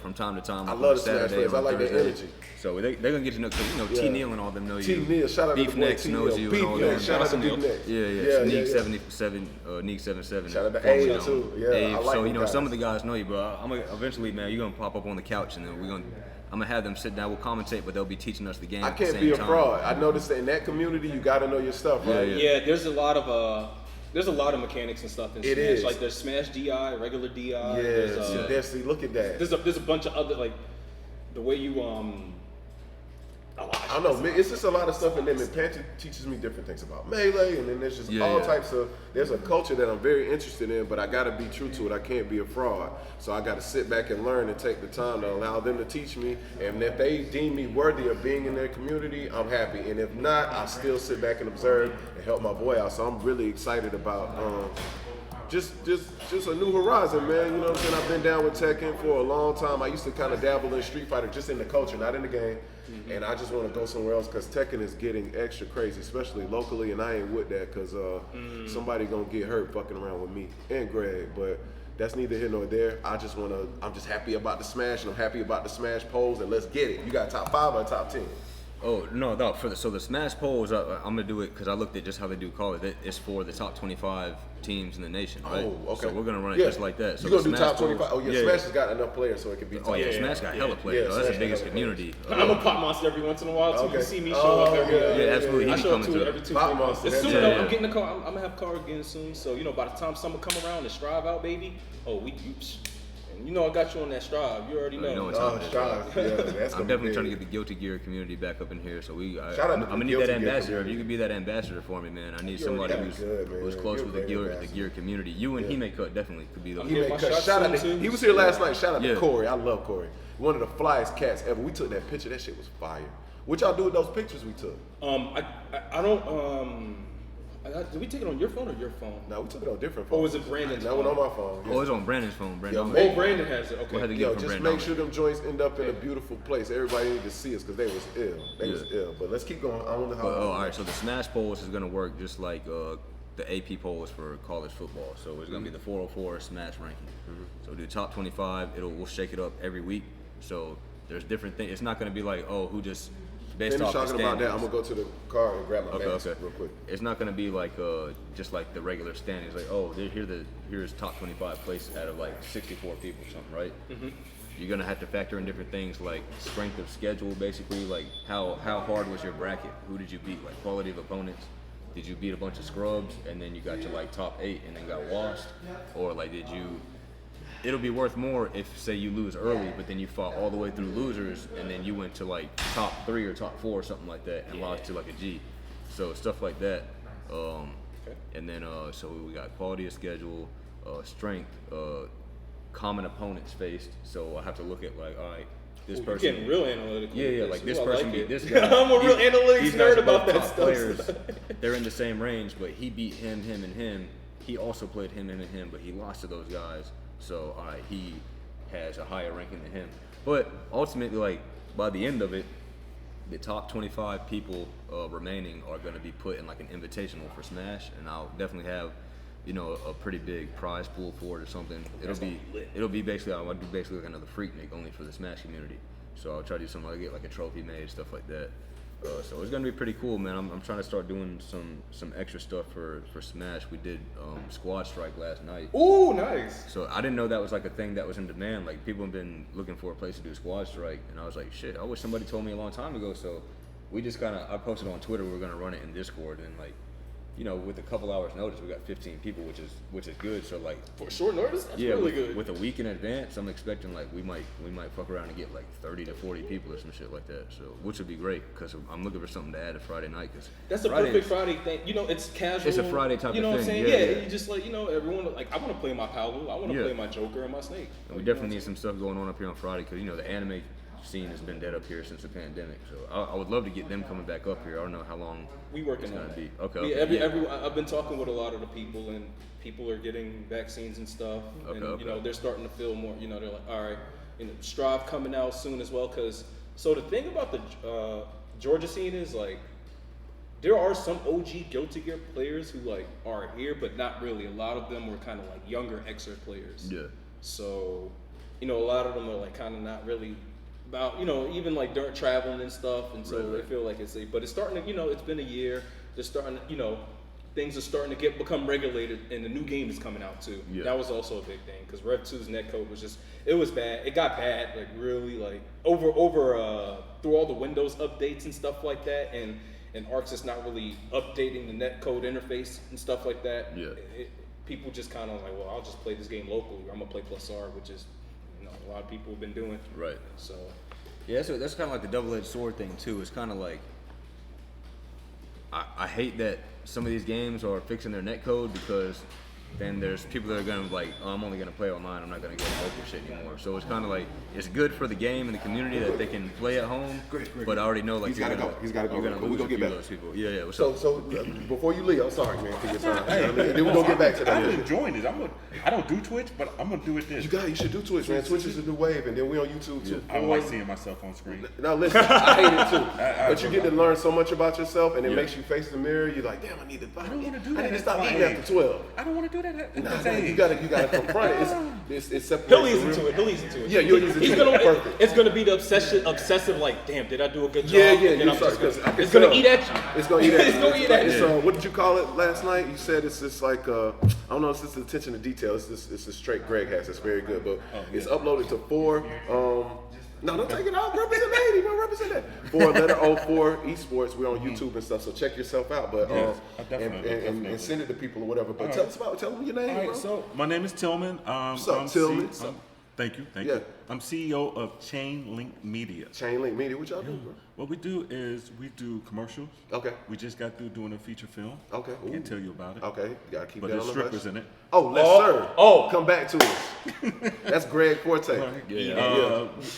from time to time. I on love the Saturday, Smash players. I on like their Thursday. energy. So they're gonna get to know, cause T Neal and all them know you. T Neal, shout out to Beef the boy Next T knows Neal. you Beef and all Next, that. shout out to Beef Next. Yeah. Sneak 77, Neek 77. Shout out to formerly Abe, known. too. Yeah, Abe. I like so them some guys. of the guys know you, but I'm gonna eventually, man, you're gonna pop up on the couch and then I'm gonna have them sit down. We'll commentate, but they'll be teaching us the game. I at the can't same be a time. fraud. I noticed that in that community, you got to know your stuff, right? Yeah, there's a lot of mechanics and stuff in It Smash. is. Like there's Smash DI, regular DI. Yeah, see, look at that. There's a bunch of other like the way you I don't know. It's just a lot of stuff in them. And Panther teaches me different things about Melee, and then there's just all types of. There's a culture that I'm very interested in, but I got to be true to it. I can't be a fraud, so I got to sit back and learn and take the time to allow them to teach me. And if they deem me worthy of being in their community, I'm happy. And if not, I still sit back and observe and help my boy out. So I'm really excited about. Just a new horizon, man. You know what I'm saying? I've been down with Tekken for a long time. I used to kind of dabble in Street Fighter, just in the culture, not in the game. And I just want to go somewhere else because Tekken is getting extra crazy, especially locally. And I ain't with that because somebody gonna get hurt fucking around with me and Greg. But that's neither here nor there. I'm just happy about the Smash, and I'm happy about the Smash polls. And let's get it. You got top 5 or top 10? Oh no! So the Smash polls, I'm gonna do it because I looked at just how they do call it. It's for the top 25 teams in the nation, right? Oh, okay. So we're gonna run it just like that. So you gonna the do Smash top 25? polls- Oh yeah, Smash has got enough players so it can be. Top Oh yeah, 10. Smash got hella players. Yeah, That's Smash the biggest got hella community. I'm a pop monster every once in a while too. Okay. You see me show up every. Yeah, absolutely. I He be show up coming to every 2 Pop 3 months. monster, As soon yeah, as yeah. I'm getting the car, I'm gonna have car again soon. So by the time summer come around and Strive out, baby. Oh, and I got you on that Strive. You already know. You know what Oh, time it is. Strive. Yeah, that's I'm definitely trying to get the Guilty Gear community back up in here. So Shout out I'm to the gonna need Guilty that Gear ambassador. If community. you could be that ambassador for me, man. I need You already somebody got it. Good, man. who's close You're with a the great Gear community. You and he may cut definitely could be those. He Yeah, made my cuts. shots Shout out to soon, too. he was here last night. Shout out to Yeah. Corey. I love Corey. One of the flyest cats ever. We took that picture. That shit was fire. What y'all do with those pictures we took? I don't. Did we take it on your phone or your phone? No, we took it on different Or phones. was it Brandon's That one on phone? my phone. Oh, it's on Brandon's phone. Brandon. Yeah, Oh, Brandon has it. We'll have to Okay. get Yo, it from just Brandon. make sure them joints end up in a beautiful place. Everybody need to see us because they was ill. They was ill. But let's keep going. I wonder how. But, all right. So the Smash polls is gonna work just like the AP polls for college football. So it's gonna be the 404 Smash ranking. So we'll do top 25. We'll shake it up every week. So there's different things. It's not gonna be like who just based Finish off the talking about that. I'm standings. gonna go to the car and grab my mask Okay. real quick. It's not gonna be like just like the regular standings. Like here's top 25 places out of like 64 people or something, right? You're gonna have to factor in different things like strength of schedule, basically like how hard was your bracket? Who did you beat? Like quality of opponents. Did you beat a bunch of scrubs and then you got your like top 8 and then got washed, or like did you? it'll be worth more if, say, you lose early, but then you fought all the way through losers, and then you went to like top 3 or top 4 or something like that, and lost to like a G. So stuff like that. And then so we got quality of schedule, strength, common opponents faced. So I have to look at like, all right, this person. You're getting real analytical. Yeah, like this I person like beat it. this guy. I'm a real analytics These guys nerd are about both that top stuff. players. They're in the same range, but he beat him, and him. He also played him, and him, but he lost to those guys. So, all right, he has a higher ranking than him. But ultimately, like, by the end of it, the top 25 people remaining are going to be put in like an invitational for Smash, and I'll definitely have, you know, a pretty big prize pool for it or something. It'll be basically, I'll do basically like another Freaknik only for the Smash community. So I'll try to do something like get like a trophy made, stuff like that. So it's gonna be pretty cool, man. I'm trying to start doing some extra stuff for Smash. We did Squad Strike last night. Ooh, nice. So I didn't know that was like a thing that was in demand. Like people have been looking for a place to do Squad Strike, and I was like, shit, I wish somebody told me a long time ago. So we just I posted on Twitter we were gonna run it in Discord, and like, you know, with a couple hours notice, we got 15 people, which is good. So like For short notice, that's really good. With a week in advance, I'm expecting like we might fuck around and get like 30 to 40 people or some shit like that. So which would be great because I'm looking for something to add to Friday night. Cause That's a perfect Friday thing. You know, it's casual. It's a Friday type of thing. You know what I'm saying? Yeah. You just like, you know, everyone, like, I want to play my Paolo. I want to play my Joker and my Snake. And we definitely need some stuff going on up here on Friday because, you know, the anime scene has been dead up here since the pandemic. So I would love to get them coming back up here. I don't know how long We working it's on gonna that. be. Okay. I've been talking with a lot of the people, and people are getting vaccines and stuff. And you know, they're starting to feel more. You know, they're like, all right, you know, Strive coming out soon as well. So the thing about the Georgia scene is like, there are some OG Guilty Gear players who like are here, but not really. A lot of them were kind of like younger Xrd players. Yeah. So, you know, a lot of them are like kind of not really about, you know, even like during traveling and stuff, and so they feel like it's but it's starting to, you know, it's been a year. They're starting to, you know, things are starting to become regulated, and the new game is coming out too. Yeah. That was also a big thing because Rev 2's netcode was just, it was bad. It got bad, like really, like over through all the Windows updates and stuff like that, and Arc's just not really updating the netcode interface and stuff like that. Yeah. People just kind of like, well, I'll just play this game locally. I'm gonna play +R, which is, you know, a lot of people have been doing. Right. So. Yeah, that's kind of like the double-edged sword thing too. It's kind of like I hate that some of these games are fixing their netcode because then there's people that are gonna like, oh, I'm only gonna play online. I'm not gonna get local shit anymore. So it's kind of like it's good for the game and the community that they can play at home. Great. But I already know like He's gotta go. He's gotta go. You're gonna We lose gonna a get few back. of those people. Yeah. What's So, up? so before you leave, I'm sorry, man, for your time. Then we're gonna get back to I'm that. enjoying this. I don't do Twitch, but I'm gonna do it this. You should do Twitch, man. Twitch is the new wave, and then we on YouTube too. I don't like seeing myself on screen. Now listen, I hate it too. But you get to learn so much about yourself, and it makes you face the mirror. You're like, damn, I need to stop eating after 12. I don't want to do that at Nah, this you age. gotta confront it. It's separates He'll ease the into real- it. He'll ease into it. Yeah, you'll ease into it. Perfect. It's gonna be the obsessive. Like, damn, did I do a good job? Yeah, And you I'm start, just 'cause I can it's gonna tell. eat at you. It's gonna eat at you. It's gonna eat at It's, you. what did you call it last night? You said it's just like I don't know. It's just attention to detail. It's a straight Greg has. It's very good, but it's uploaded to 4. No, don't take it off. Represent the 80. Don't represent that. 4 letter 04 esports. We're on YouTube and stuff, so check yourself out. But Yes, definitely. and send it to people or whatever. But tell them your name, All right, bro. so my name is Tillman. What's up, Tillman? Thank you. Yeah. I'm CEO of Chain Link Media. Chain Link Media. What y'all do, bro? What we do is we do commercials. Okay. We just got through doing a feature film. Okay. Ooh. Can't tell you about it. Okay. You gotta keep But that there's on the strippers hush. in it. Oh, yes, sir. Oh. Come back to us. That's Greg Forte.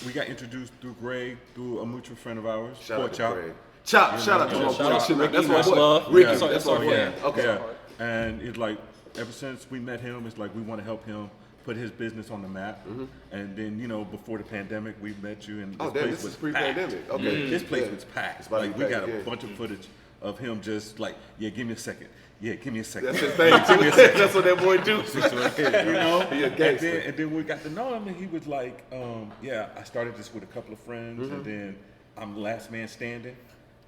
We got introduced through Greg, through a mutual friend of ours. Shout out to Chop. Greg. Chop, shout out to my boy. out to Ricky, That's my much boy. love. Ricky, Yeah. that's my boy. Yeah. Okay. Yeah. And it's like, ever since we met him, it's like we want to help him put his business on the map. And then, you know, before the pandemic, we met you, and Oh, damn, this is pre-pandemic. packed. Okay. This place Yeah. was packed. It's about to Like, be we got packed, a yeah. bunch of footage of him just like, yeah, give me a second. Yeah, give me a second. That's his thing. That's what that boy do. You know? He a and, gangster. then we got to know him, and he was like, yeah, I started this with a couple of friends, and then I'm last man standing,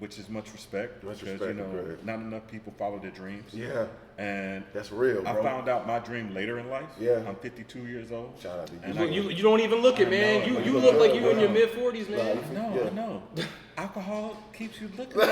which is much respect. Much because, respect, you know, Greg. not enough people follow their dreams. Yeah. And That's real, I bro. found out my dream later in life. Yeah. I'm 52 years old. Shout out to you. And You don't even look it, man. know. You look like you in your mid-40s, man. I know. alcohol keeps you looking. Rum?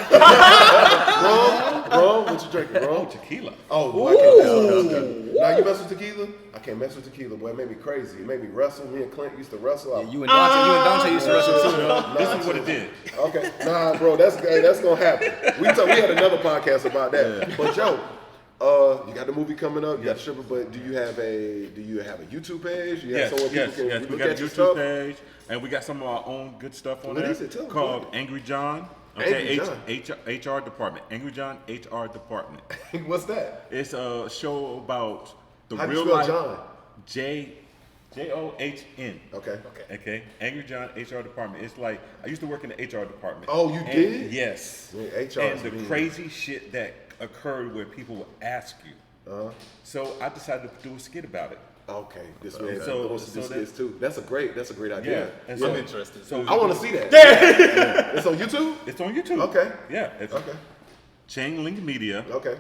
What you drinking, Oh, rum? tequila. Oh, I can't mess with tequila. Now you mess with tequila? I can't mess with tequila, boy. It made me crazy. It made me wrestle. Me and Clint used to wrestle. You and Dante used to wrestle too, though. This is what it did. Okay, nah, bro, that's gonna happen. We had another podcast about that. But Joe, you got the movie coming up. You got the stripper, but do you have a YouTube page? You have somewhere people can We look got a at your YouTube stuff? page, and we got some of our own good stuff on What there is it? Tell me, called bro. Angry John. Angry Okay, John. HR department. Angry John HR department. What's that? It's a show about the How do you real spell life. John? John. Okay. Angry John HR department. It's like I used to work in the HR department. Oh, you did? Yes. Yeah, HR And is the mean. crazy shit that occurred where people would ask you. So I decided to do a skit about it. Okay, this man So- wants to do so skits too. That's a great idea. And I'm interested. So I want to see that. Yeah. It's on YouTube? It's on YouTube. Okay. Yeah. It's Okay. Chain Link Media. Okay.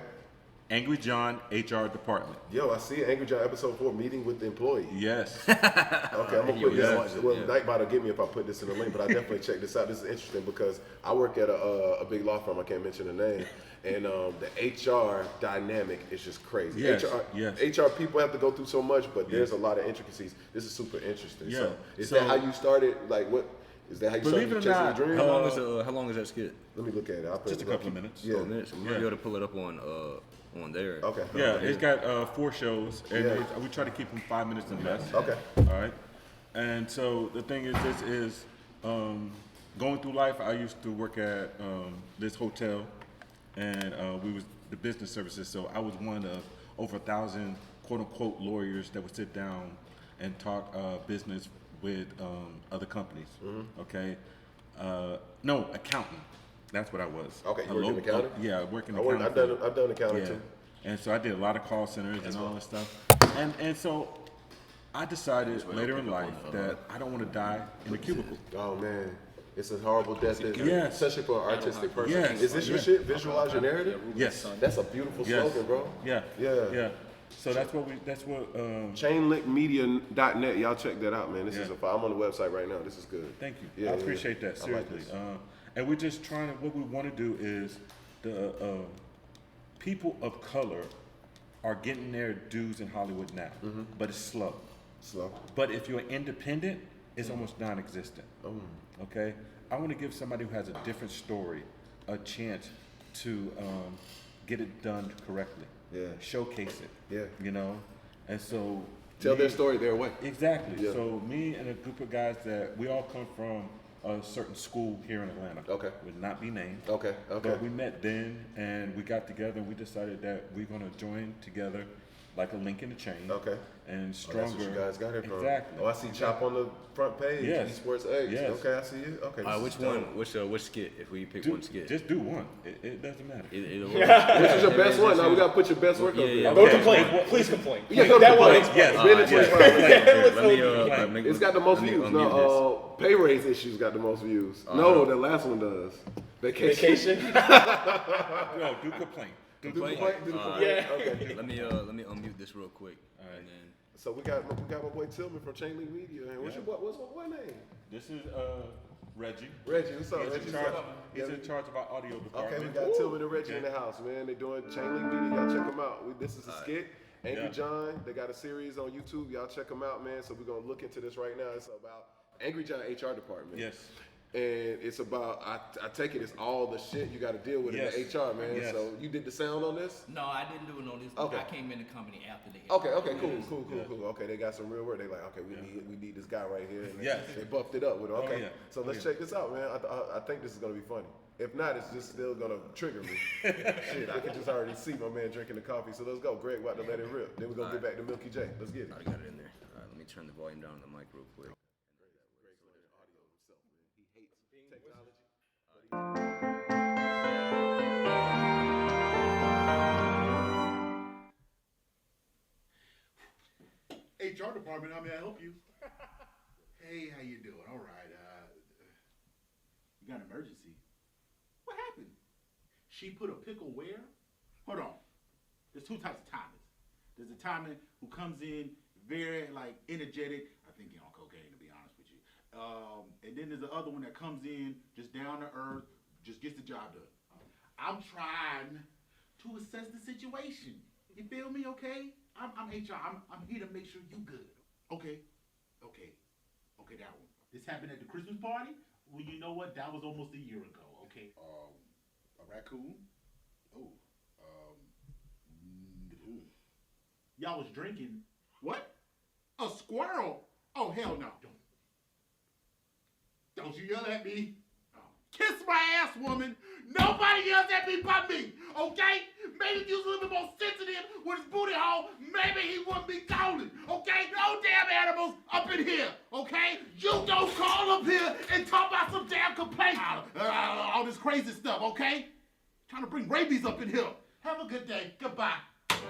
Angry John HR department. Yo, I see it. Angry John episode 4, meeting with the employee. Yes. Okay, I'm gonna put yeah, this. yeah. Well, Nightbot will get me if I put this in the link, but I definitely check this out. This is interesting because I work at a big law firm. I can't mention the name, and the HR dynamic is just crazy. Yes, HR, yes. HR people have to go through so much, but there's a lot of intricacies. This is super interesting. Yeah. So, is So- that how you started? Like, what is that? How you Believe started it or chasing not, your dream? How long is that skit? Let me look at it. I'll put Just a it up. couple of minutes. Yeah. Minutes. We might be able to pull it up on there. Okay. Yeah, it's got 4 shows, and Yeah. we try to keep them 5 minutes and less. Okay. All right. And so the thing is, this is going through life. I used to work at this hotel, and we was the business services. So I was one of over 1,000 quote unquote lawyers that would sit down and talk business with other companies. Mm-hmm. Okay. No, accountant. That's what I was. Okay, you A work in accounting? Yeah, working I've done accounting too. and so I did a lot of call centers and all that stuff. And so I decided later in life that I don't want to die in a cubicle. Oh man, it's a horrible death, isn't it? Yes. Especially for an artistic person. Yes. Is this your shit? Visualize your narrative? Yes. That's a beautiful Yes. slogan, bro. Yeah. Yeah. Yeah. So that's what Chainlinkmedia.net. Y'all check that out, man. This is Yeah. I'm on the website right now. This is good. thank you. Yeah, I yeah, appreciate yeah. that, I like seriously. this. And we're just trying to, what we want to do is the people of color are getting their dues in Hollywood now, Mm-hmm. but it's slow. Slow. But if you're independent, it's almost non-existent. Okay, I want to give somebody who has a different story a chance to get it done correctly. Yeah. Showcase it. Yeah. You know, and so Tell their story their way. Exactly. Yeah. So me and a group of guys that we all come from a certain school here in Atlanta. Okay. Would not be named. Okay. Okay. But we met then, and we got together, and we decided that we're gonna join together, like a link in the chain. Okay. And Oh, stronger. that's what you guys got it from. Exactly. Oh, I see Chop on the front page. Yes. Esports X. Yes. Okay, I see it. Okay. All right, this which is one? dope. Which skit? If we pick Do- one skit, Just do one. It doesn't matter. either one. Which is your best one? Now we gotta put your best work Yeah, up there. yeah. Don't Okay. complain. Please complain. Yeah, don't that complain. one. Yes. Been in 25. Let me, It's got the most let me views. unmute No, pay raise issues got the most views. No, the last one does. Vacation. No, do complain. Do the Complain. complaint. Do the All complaint. Yeah. Okay. this. Let me unmute this real quick. And then So we got my boy Tillman from Chain Link Media. And what's my boy name? This is Reggie. Reggie. What's up, He's Reggie? in charge. He's Yeah, in charge of our audio department. Okay, we got Tillman and Reggie in the house, man. They doing Chain Link Media. Y'all check them out. This is a skit. Angry Yeah. John. They got a series on YouTube. Y'all check them out, man. So we're gonna look into this right now. It's about Angry John HR department. Yes. And it's about I take it it's all the shit you got to deal with Yes. in the HR, man. Yes. So you did the sound on this? No, I didn't do it on this. Okay. I came in the company after they. Okay, cool. Okay, they got some real work. They like, okay, we need this guy right here. And Yes. they buffed it up with him. Okay, yeah. so let's check this out, man. I think this is gonna be funny. If not, it's just still gonna trigger me. Shit, I can just already see my man drinking the coffee. So let's go. Greg, about to let it rip. Then we're gonna get back to Milky J. Let's get it. I got it in there. All right, let me turn the volume down on the mic real quick. HR department, how may I help you? Hey, how you doing? All right. You got an emergency. What happened? She put a pickle where? Hold on. There's two types of timers. There's a timer who comes in very energetic. I think you're on cocaine, to be honest with you. And then there's the other one that comes in just down to earth, just gets the job done. I'm trying to assess the situation. You feel me? Okay. I'm HR. I'm here to make sure you good. Okay. That one. This happened at the Christmas party. Well, you know what? That was almost a year ago. Okay. A raccoon. Oh. Y'all was drinking. What? A squirrel? Oh, hell no. Don't you yell at me. Kiss my ass, woman. Nobody yells at me but me. Okay? Maybe if you was a little bit more sensitive with his booty hole, maybe he wouldn't be calling. Okay? No damn animals up in here. Okay? You don't call up here and talk about some damn complaints. All this crazy stuff, okay? Trying to bring rabies up in here. Have a good day. Goodbye. Stop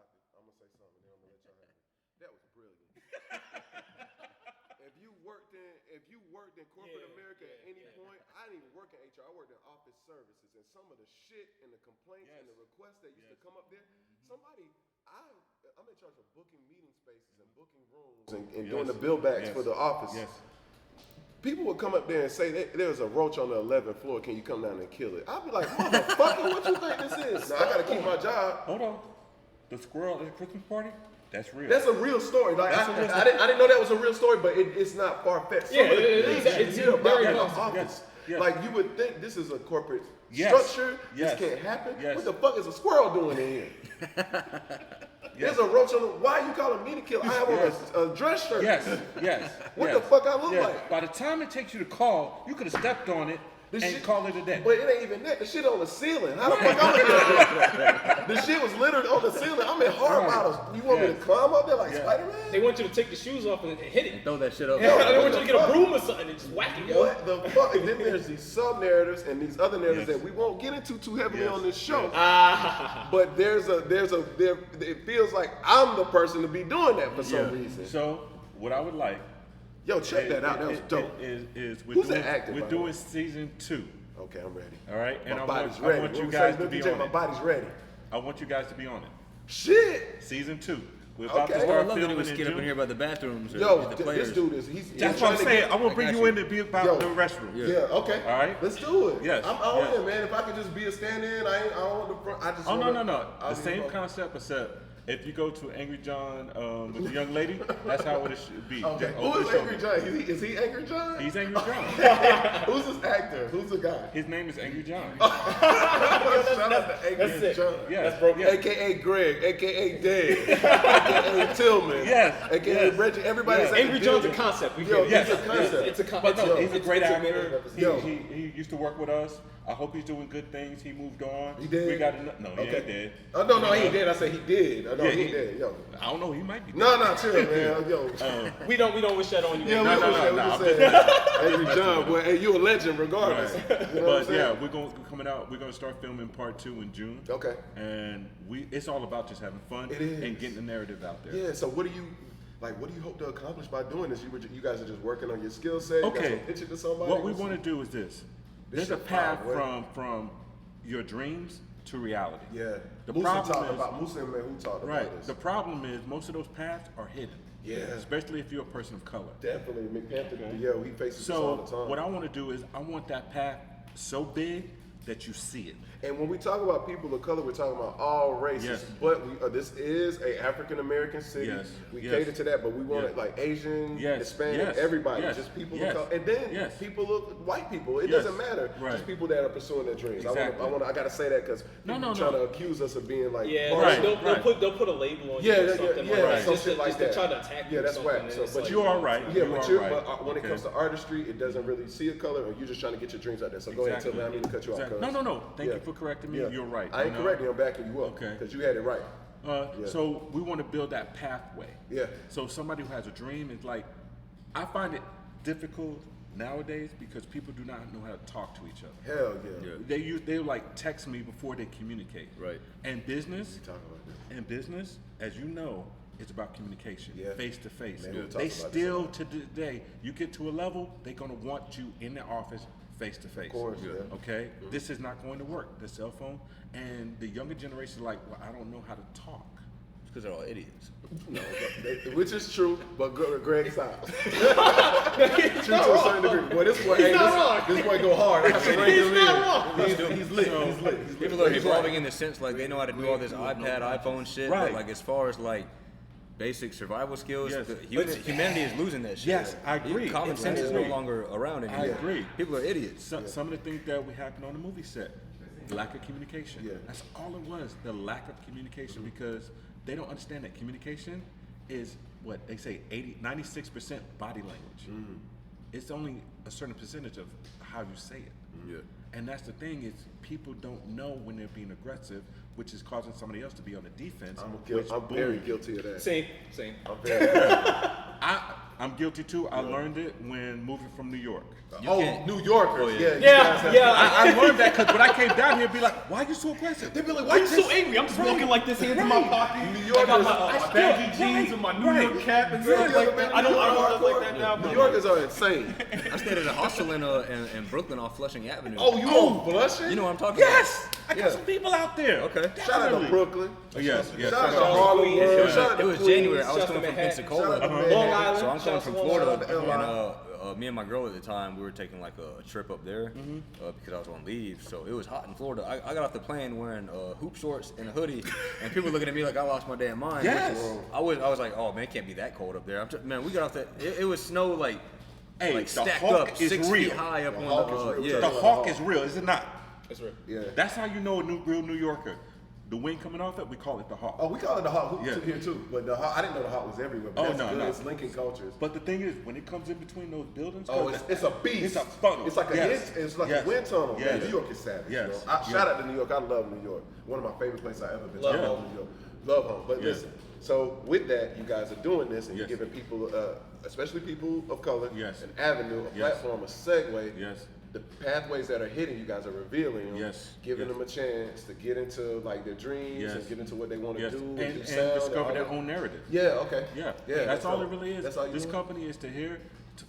it. I'm gonna say something, then I'm gonna let y'all have it. That was brilliant. If you worked in corporate America at any point, I didn't even work in HR. I worked in office services, and some of the shit and the complaints and the requests that used to come up there. I'm in charge of booking meeting spaces and booking rooms and doing the bill backs for the office. Yes. People would come up there and say, there's a roach on the 11th floor. Can you come down and kill it? I'd be like, motherfucker, what you think this is? Now, I got to keep my job. Hold on. The squirrel at the Christmas party? That's real. That's a real story. Like I didn't know that was a real story, but it's not far-fetched. Yeah, it's very possible. Office. Yes. Like you would think this is a corporate structure. This can't happen. What the fuck is a squirrel doing in here? There's a roach on the. Why you calling me to kill? I have on a dress shirt. Yes. What the fuck I look like? By the time it takes you to call, you could have stepped on it and call it a day. But it ain't even that. The shit on the ceiling. How the fuck I'm looking at the shit was littered on the ceiling. I'm in hard models. You want me to climb up there like Spider-Man? They want you to take the shoes off and hit it. And throw that shit up. They want you to get a broom or something and just whack it. What the fuck? And then there's these sub-narratives and these other narratives that we won't get into too heavily on this show. But it feels like I'm the person to be doing that for some reason. So what I would like. Yo, check that out. That was dope. We're doing season 2. Okay, I'm ready. All right, and my I body's want ready. you guys to be on My it. body's ready. I want you guys to be on it. Shit. Season 2. We're about to I start love that filming it was in skid up in June. here by the bathrooms. Yo, the this players. dude is. He's That's what I'm saying. I want to bring you in to be about the restroom. Yeah. Okay. All right. Let's do it. Yes. I'm all in, man. If I could just be a stand-in, I don't want the front. I just. No. The same concept, except if you go to Angry John with the young lady, that's how it should be. Okay. Who is Angry John? Is he Angry John? He's Angry John. Who's this actor? Who's the guy? His name is Angry John. Shout out to Angry John. Yes. AKA Greg, AKA Dave, AKA Tillman, AKA Reggie. Everybody's Angry John's a concept. We get it. It's a concept. It's a concept. But no, he's a great actor. Yo. He used to work with us. I hope he's doing good things. He moved on. He did? We got he ain't dead. Oh, no, he ain't dead. I said he did. No, he ain't dead. Yo. I don't know. He might be dead. No, chill, man. Yo. We don't wish that on you. Yeah, No. we just Angry John, boy, hey, you a legend regardless. Right. You know what I'm But saying? we're coming out. We're gonna start filming part 2 in June. Okay. And it's all about just having fun and getting the narrative out there. Yeah. So what do you hope to accomplish by doing this? You guys are just working on your skill set. You Okay. got pitch it to somebody. What we want to do is this. There's a shit path fire, from your dreams to reality. Yeah. The Musa problem is Musa and who talked right. about this. The problem is most of those paths are hidden. Yeah. Especially if you're a person of color. Definitely, McPanther. Yeah, he faces this all the So time. what I want to do is I want that path so big that you see it. And when we talk about people of color, we're talking about all races. Yes. But this is a African American city. Yes. We Yes. cater to that, but we want Yes. it like Asian, Yes. Hispanic, Yes. everybody, Yes. just people Yes. of color, and then Yes. people of white people. It Yes. doesn't matter. Right. Just people that are pursuing their dreams. Exactly. I gotta say that because No. trying to accuse us of being like Yeah, partial. they'll put a label on you or something like that. some Just shit to- like just that. to try to attack you Yeah, or that's something, whack. and So, it's but like- you are right. Yeah, You but are right. when it Okay. comes to artistry, it doesn't really see a color, or you're just trying to get your dreams out there. So go ahead, Exactly. tell me. I need to cut you off. Exactly. cuz. No. Thank you for correcting me. Yeah. You're right. I ain't correcting you. I'm backing you up. Okay. Because you had it right. So we want to build that pathway. Yeah. So somebody who has a dream is like, I find it difficult nowadays because people do not know how to talk to each other. Hell yeah. They like text me before they communicate. Right. And business, Talk about this. and business, as you know, it's about communication, Yeah. face to face. Man, we talk They about this a still lot. to today, you get to a level, they're gonna want you in the office face to face. Of course, yeah. Okay? This is not going to work. The cell phone and the younger generation is like, well, I don't know how to talk. because they're all idiots. No, which is true, but Greg stops. True to a certain degree. Boy, this boy, this boy go hard. I have to rein him in. He's lit. People are evolving in the sense like they know how to do all this iPad, iPhone shit, Right. but like as far as like basic survival skills, Yes. humanity is losing that shit. Yes, I agree. Common sense is no longer around anymore. I agree. People are idiots. Some of the things that we happen on the movie set, lack of communication. Yeah. That's all it was, the lack of communication, because they don't understand that communication is what they say 96% body language. It's only a certain percentage of how you say it. Yeah. And that's the thing is people don't know when they're being aggressive, which is causing somebody else to be on the defense. I'm very guilty of that. Same. I'm very guilty. I'm guilty too. I learned it when moving from New York. New Yorkers. Oh, yeah. Yeah. I learned that because when I came down here, be like, why are you so aggressive? They'd be like, why are you so angry? I'm just walking like this, hands in my pocket. New I got Yorkers, my baggy jeans and my New York cap and stuff like that. I don't stuff like that now. New but Yorkers are insane. I stayed at a hostel in Brooklyn off Flushing Avenue. Oh, you on Flushing? You know what I'm talking Yes, I got Yeah. some people out there. Okay. Shout out to Brooklyn. Yes. Shout out to Harlem Queens. World. Shout out It to was Queens. January. I was Shout coming to from Manhattan. Pensacola, Shout out to Long Island. so I'm coming Shout from to Long Florida, Island. and me and my girl at the time, we were taking like a trip up there because I was on leave. So it was hot in Florida. I got off the plane wearing hoop shorts and a hoodie, and people looking at me like I lost my damn mind. Yes. I was like, oh man, it can't be that cold up there. Man, we got off that. It was snow like Hey, the stacked Hawk up is 6 real. feet high up The on Hawk the is real. yeah. The Hawk is real, is it not? That's right. Yeah. That's how you know a real New Yorker. The wind coming off it, we call it the Hawk. Oh, we call it the Hawk Yeah. here too. But the Hawk, I didn't know the Hawk was everywhere. But that's good. It's linking cultures. But the thing is, when it comes in between those buildings, Oh, it's a beast. It's a funnel. It's like a Yes. it's like Yes. a wind tunnel. Yes. Man, New York is savage. Yes. You know? Shout out to New York. I love New York. One of my favorite places I've ever been. Love I home. New York. Love home. But Yes. listen. So with that, you guys are doing this, and Yes. you're giving people, especially people of color, Yes. an avenue, a Yes. platform, a segue. Yes. The pathways that are hitting, you guys are revealing them, Yes. giving Yes. them a chance to get into like their dreams Yes. and get into what they want to Yes. do And do sound and discover all their that. own narrative. Yeah. Okay. Yeah. Yeah. That's all all it really is. That's all you This doing? company is to here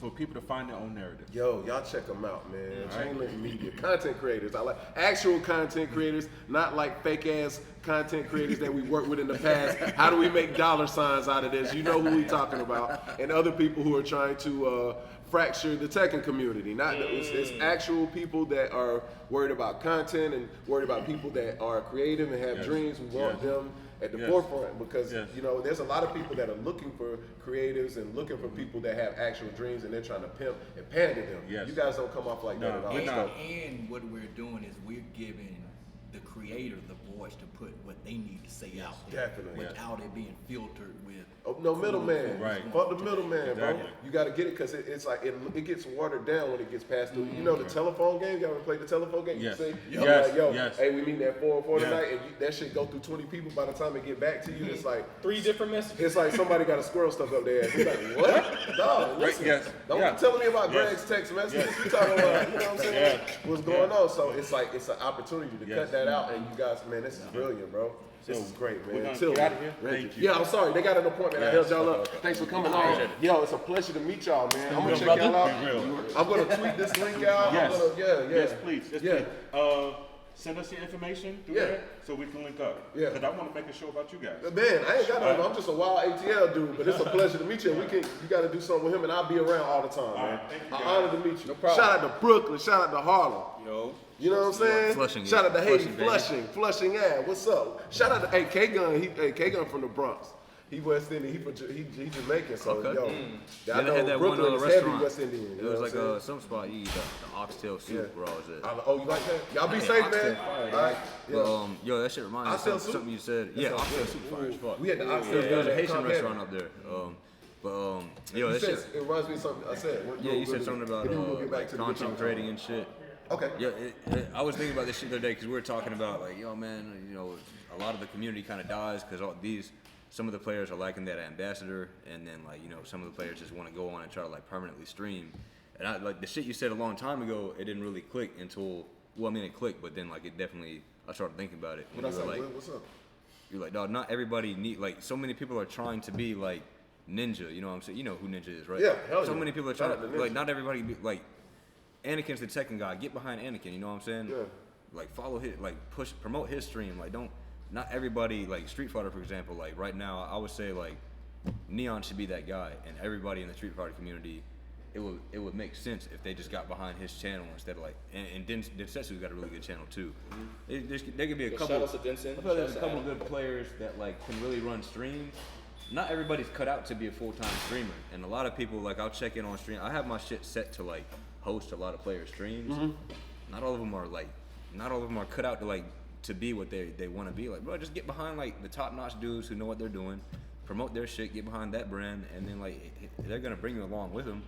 for people to find their own narrative. Yo, y'all check them out, man. All right. Chainlink Media, content creators. I like actual content creators, not like fake ass content creators that we worked with in the past. How do we make dollar signs out of this? You know who we talking about, and other people who are trying to fracture the tech community. It's actual people that are worried about content and worried about people that are creative and have Yes. dreams. We want Yes. them at the Yes. forefront because Yes. you know there's a lot of people that are looking for creatives and looking for people that have actual dreams and they're trying to pimp and pander them. Yes. You guys don't come off like that No, at all. we're not. And what we're doing is we're giving the creator the voice to put what they need to say out there. Definitely. Without it being filtered with. Oh, no middleman. Right. Fuck the middleman, bro. Exactly. You got to get it because it's like it gets watered down when it gets passed through. You know the telephone game. Y'all ever played the telephone game? Yes. You see, Yes. like, yo, Yes. hey, we meeting at 4 or 4 Yeah. tonight, and that shit go through 20 people. By the time it get back to you, it's like 3 different messages. it's like somebody got a squirrel stuck up their ass. It's like, what? Dog, listen. yes. Don't Yeah. be telling me about Yes. Greg's text messages. You talking about, you know what I'm saying? Yeah. What's going on? So it's like, it's an opportunity to Yes. cut that out. And you guys, man, this is brilliant, bro. This So, is great, we're man. gonna Till get out of here. Reggie. Thank you. Yeah, I'm sorry. They got an appointment. I Yes. held y'all up. Thanks for coming on. Yo, it's a pleasure to meet y'all, man. I'm gonna check y'all out. Be real. I'm gonna tweet this link out. Yes. I'm gonna, Yes, please. Yes, Yeah. please. Send us your information through Yeah. there so we can link up. Yeah. Because I want to make a show about you guys. Man, I ain't got nothing. I'm just a wild ATL dude, but it's a pleasure to meet you. You got to do something with him, and I'll be around all the time, man. right, thank you, I'm guys. honored to meet you. No problem. Shout out to Brooklyn. Shout out to Harlem. Yo. You know what I'm saying? Flushing, Shout out to Haiti, Flushing, baby. Flushing, yeah. What's up? Shout out to K Gun. K Gun from the Bronx. He West Indian. He Jamaican. So Okay. yo, Then I I know had that one Brooklyn is heavy restaurant. West Indian. You It know was what like I'm saying? some spot you eat the oxtail soup Yeah. where I was at. Oh, you like that? Y'all be Yeah, safe, oxtail man. fire, All right. But, Yeah. yo, that shit reminds me of Oxtail something, soup? something you said. Yeah, oxtail soup fire as fuck. We had the Yeah, oxtail. there was a at Haitian Comp restaurant Heaven. up there. Yo, You that said, shit. it reminds me of something I said. Yeah, you said something about Maybe we'll get back like to the content good creating times. and shit. Okay. Yeah, I was thinking about this shit the other day because we were talking about like, yo, man, you know, a lot of the community kind of dies because some of the players are lacking that ambassador, and then like, you know, some of the players just want to go on and try to like permanently stream. And I like the shit you said a long time ago. It didn't really click until, well, I mean, it clicked, but then like it definitely, I started thinking about it. When What I you were say? like, What's up? you're like, dog, not everybody need like. So many people are trying to be like Ninja. You know what I'm saying? You know who Ninja is, right? Yeah, hell So yeah. many people are Shout trying out to to like. Ninja. Not everybody be like. Anakin's the second guy. Get behind Anakin. You know what I'm saying? Yeah. Like follow his, like promote his stream. Like don't not everybody, like Street Fighter, for example, like right now, I would say like Neon should be that guy, and everybody in the Street Fighter community, it would make sense if they just got behind his channel instead of like, and Densetsu's got a really good channel too. There could be a couple. Shout out to Denson. I feel like there's a couple good players that like can really run streams. Not everybody's cut out to be a full-time streamer, and a lot of people, like, I'll check in on stream. I have my shit set to like host a lot of players' streams. Not all of them are cut out to like to be what they want to be. Like, bro, just get behind like the top-notch dudes who know what they're doing, promote their shit, get behind that brand, and then like they're gonna bring you along with them.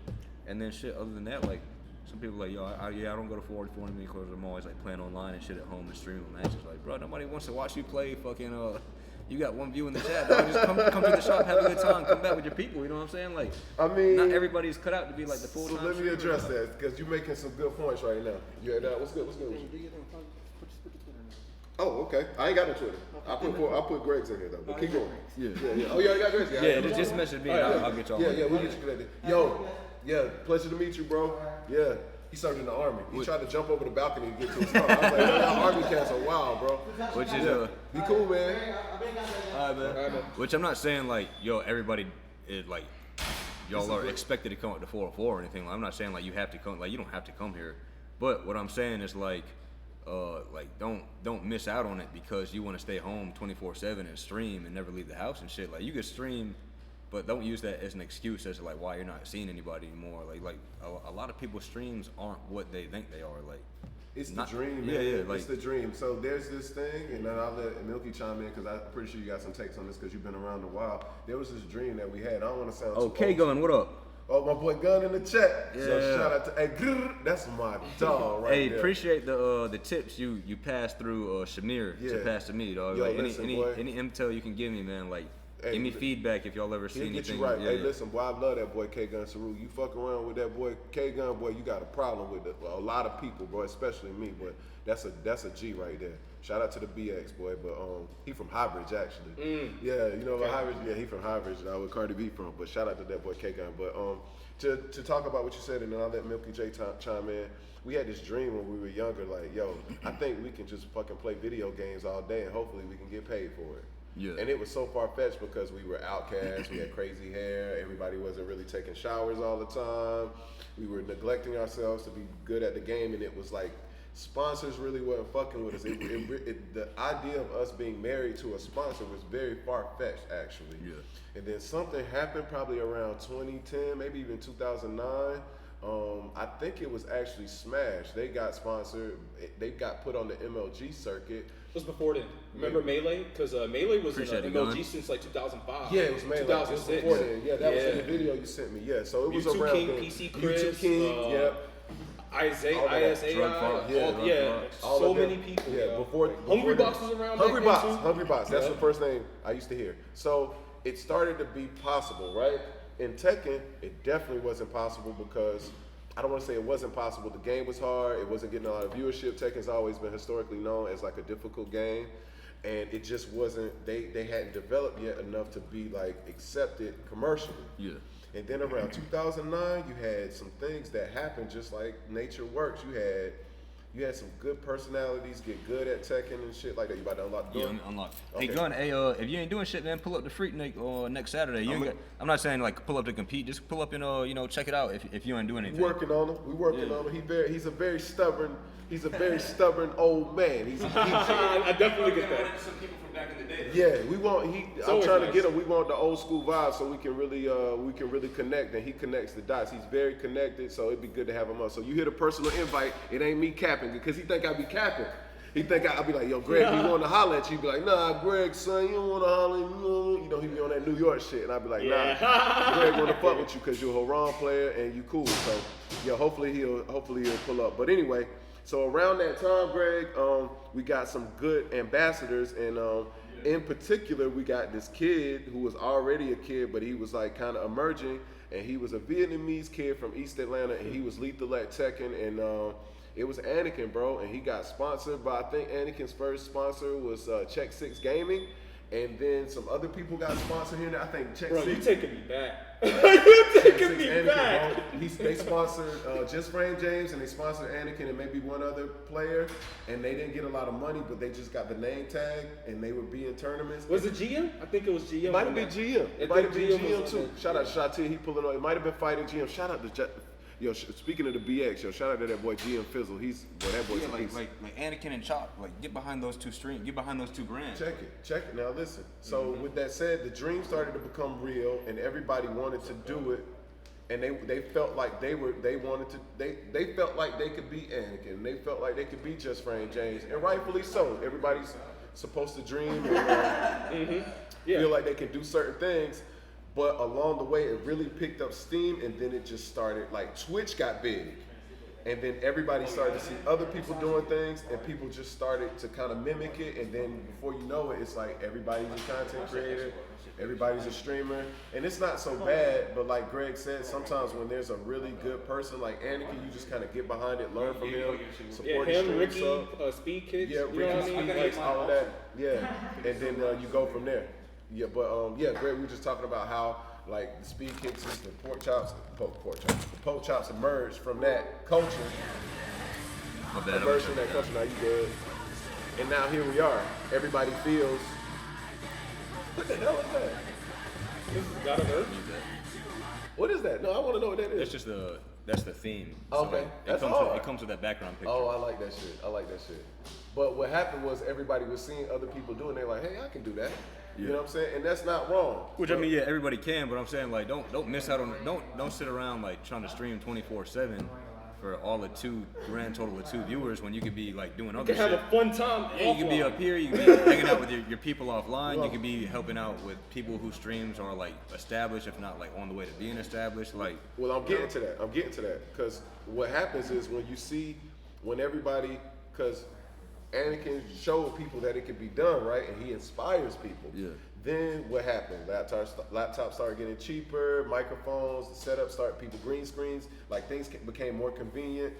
And then shit, other than that, like some people like, yo, I don't go to 40 minutes because I'm always like playing online and shit at home and streaming matches. Like, bro, nobody wants to watch you play fucking you got one view in the chat, dog. Just come to the shop, have a good time, come back with your people. You know what I'm saying? Like, I mean, not everybody's cut out to be like the full time. So let me address that because you're making some good points right now. Yeah, what's good? What's good? Oh, okay. I ain't got no Twitter. I put Greg's in here though. But keep going. Yeah. Oh, you already got Greg's. Yeah, just message me. And I'll get y'all. Yeah, we'll get you connected. Yo, yeah, pleasure to meet you, bro. Yeah. He served in the army. He tried to jump over the balcony to get to his car. I was like, y'all army cats are wild, bro. Which is be cool, man. All right, man. Which I'm not saying like, yo, everybody is like, y'all are expected to come up to 404 or anything. Like, I'm not saying like you have to come. Like, you don't have to come here. But what I'm saying is like don't miss out on it because you want to stay home 24/7 and stream and never leave the house and shit. Like, you could stream. But don't use that as an excuse as to like why you're not seeing anybody anymore. Like a lot of people's streams aren't what they think they are. Like, it's the dream, man. Yeah, like, it's the dream. So there's this thing, and then I'll let Milky chime in because I'm pretty sure you got some takes on this because you've been around a while. There was this dream that we had. I don't want to sound too K-Gun, what up? Oh, my boy Gun in the chat. Yeah. So shout out to that's my dog right there. Appreciate the tips you passed through Shamir to pass to me, dog. Yo, like listen, any intel you can give me, man. Like, hey, give me feedback if y'all ever see anything. Get you right. Hey, listen, boy, I love that boy K-Gun Saru. You fuck around with that boy K-Gun, boy, you got a problem with a lot of people, bro, especially me, boy. That's a G right there. Shout out to the BX, boy, but he from Highbridge, actually. Yeah, you know about Highbridge? Yeah, he from Highbridge, where Cardi B from, but shout out to that boy K-Gun. But to talk about what you said, and then I'll let Milky J chime in, we had this dream when we were younger, like, yo, I think we can just fucking play video games all day and hopefully we can get paid for it. Yeah. And it was so far-fetched because we were outcasts, we had crazy hair, everybody wasn't really taking showers all the time, we were neglecting ourselves to be good at the game, and it was like sponsors really wasn't fucking with us. The idea of us being married to a sponsor was very far-fetched, actually. Yeah. And then something happened probably around 2010, maybe even 2009. I think it was actually Smash. They got sponsored. They got put on the MLG circuit. It was before then. Remember Melee? Because Melee was in MLG since like 2005. Yeah, it was Melee. 2006. It was before then. Yeah, that was in the video you sent me. Yeah, so it was YouTube around King, then. PC Chris, YouTube King, yep. ISAI, so many people. Yeah, before Hungry Box was around. Hungry Box. That's the first name I used to hear. So it started to be possible, right? In Tekken, it definitely wasn't possible because I don't want to say it wasn't possible. The game was hard. It wasn't getting a lot of viewership. Tekken's always been historically known as like a difficult game, and it just wasn't. They hadn't developed yet enough to be like accepted commercially. Yeah. And then around 2009, you had some things that happened just like nature works. You had some good personalities get good at Tekken and shit like that. You about to unlock the door? Yeah, unlock. Okay. Hey, Gun, if you ain't doing shit, man, pull up the Freaknik next Saturday. I'm not saying like pull up to compete. Just pull up and check it out if you ain't doing anything. We working on him. He's a very stubborn old man. I definitely get that. Some people from back in the day. Yeah, I'm trying to get him. We want the old school vibe so we can really connect, and he connects the dots. He's very connected, so it'd be good to have him on. So you hit a personal invite. It ain't me capping because he think I be capping. He think I'll be like, yo, Greg, he want to holler at you. He be like, nah, Greg, son, you don't want to holler. You know, he be on that New York shit. And I be like, nah, Greg want to fuck with you because you're a Haram player and you cool. So, yeah, hopefully he'll pull up. But anyway, so around that time, Greg, we got some good ambassadors. And in particular, we got this kid who was already a kid, but he was like kind of emerging. And he was a Vietnamese kid from East Atlanta, and he was lethal at Tekken. And it was Anakin, bro, and he got sponsored by, I think Anakin's first sponsor was Check 6 Gaming, And then some other people got sponsored here. I think Check Bro, Six. you taking me back. You taking me Anakin, back. bro. They sponsored Just Frame James, and they sponsored Anakin and maybe one other player, and they didn't get a lot of money, but they just got the name tag, and they would be in tournaments. Was it GM? I think it was GM. It might have been GM. I It might have think been GM GM was too. on that. Shout out to Shati, he pulling on. It might have been fighting GM. Shout out to speaking of the BX, shout out to that boy GM Fizzle. That boy's a beast. like Anakin and Chop, like get behind those two brands. Check it. Now listen. So with that said, the dream started to become real, and everybody wanted to do it, and they felt like they felt like they could be Anakin, and they felt like they could be Just Frame James, and rightfully so. Everybody's supposed to dream and feel like they can do certain things. But along the way, it really picked up steam, and then it just started, like, Twitch got big. And then everybody started to see other people doing things, and people just started to kind of mimic it. And then before you know it, it's like everybody's a content creator, everybody's a streamer. And it's not so bad, but like Greg said, sometimes when there's a really good person like Anakin, you just kind of get behind it, learn from him, support his him, stream Ricky, stuff. Speed Kicks. Yeah, you know Ricky what I mean? Speed, all of that. Yeah, and then you go from there. Yeah, but Greg, we were just talking about how like the Speed Kicks and the pork chops emerged from that culture. Emerged from that culture. Now you good. And now here we are. Everybody feels. What the hell is that? This has gotta hurt. What is that? No, I want to know what that is. That's the theme. Okay, like, that's hard. it comes with that background picture. Oh, I like that shit. But what happened was everybody was seeing other people doing. They're like, hey, I can do that. You know what I'm saying? And that's not wrong. Which I mean, yeah, everybody can, but I'm saying like don't miss out on don't sit around like trying to stream 24/7 for all the grand total of 2 viewers when you could be like doing other You can shit. have a fun time. Yeah, you can be up here, you can be hanging out with your people offline, you can be helping out with people whose streams are like established, if not like on the way to being established. Like, well, I'm getting to that. Because what happens is when everybody, because Anakin showed people that it could be done, right? And he inspires people. Yeah. Then what happened? Laptops started getting cheaper, microphones, the setup started, people green screens, like things became more convenient.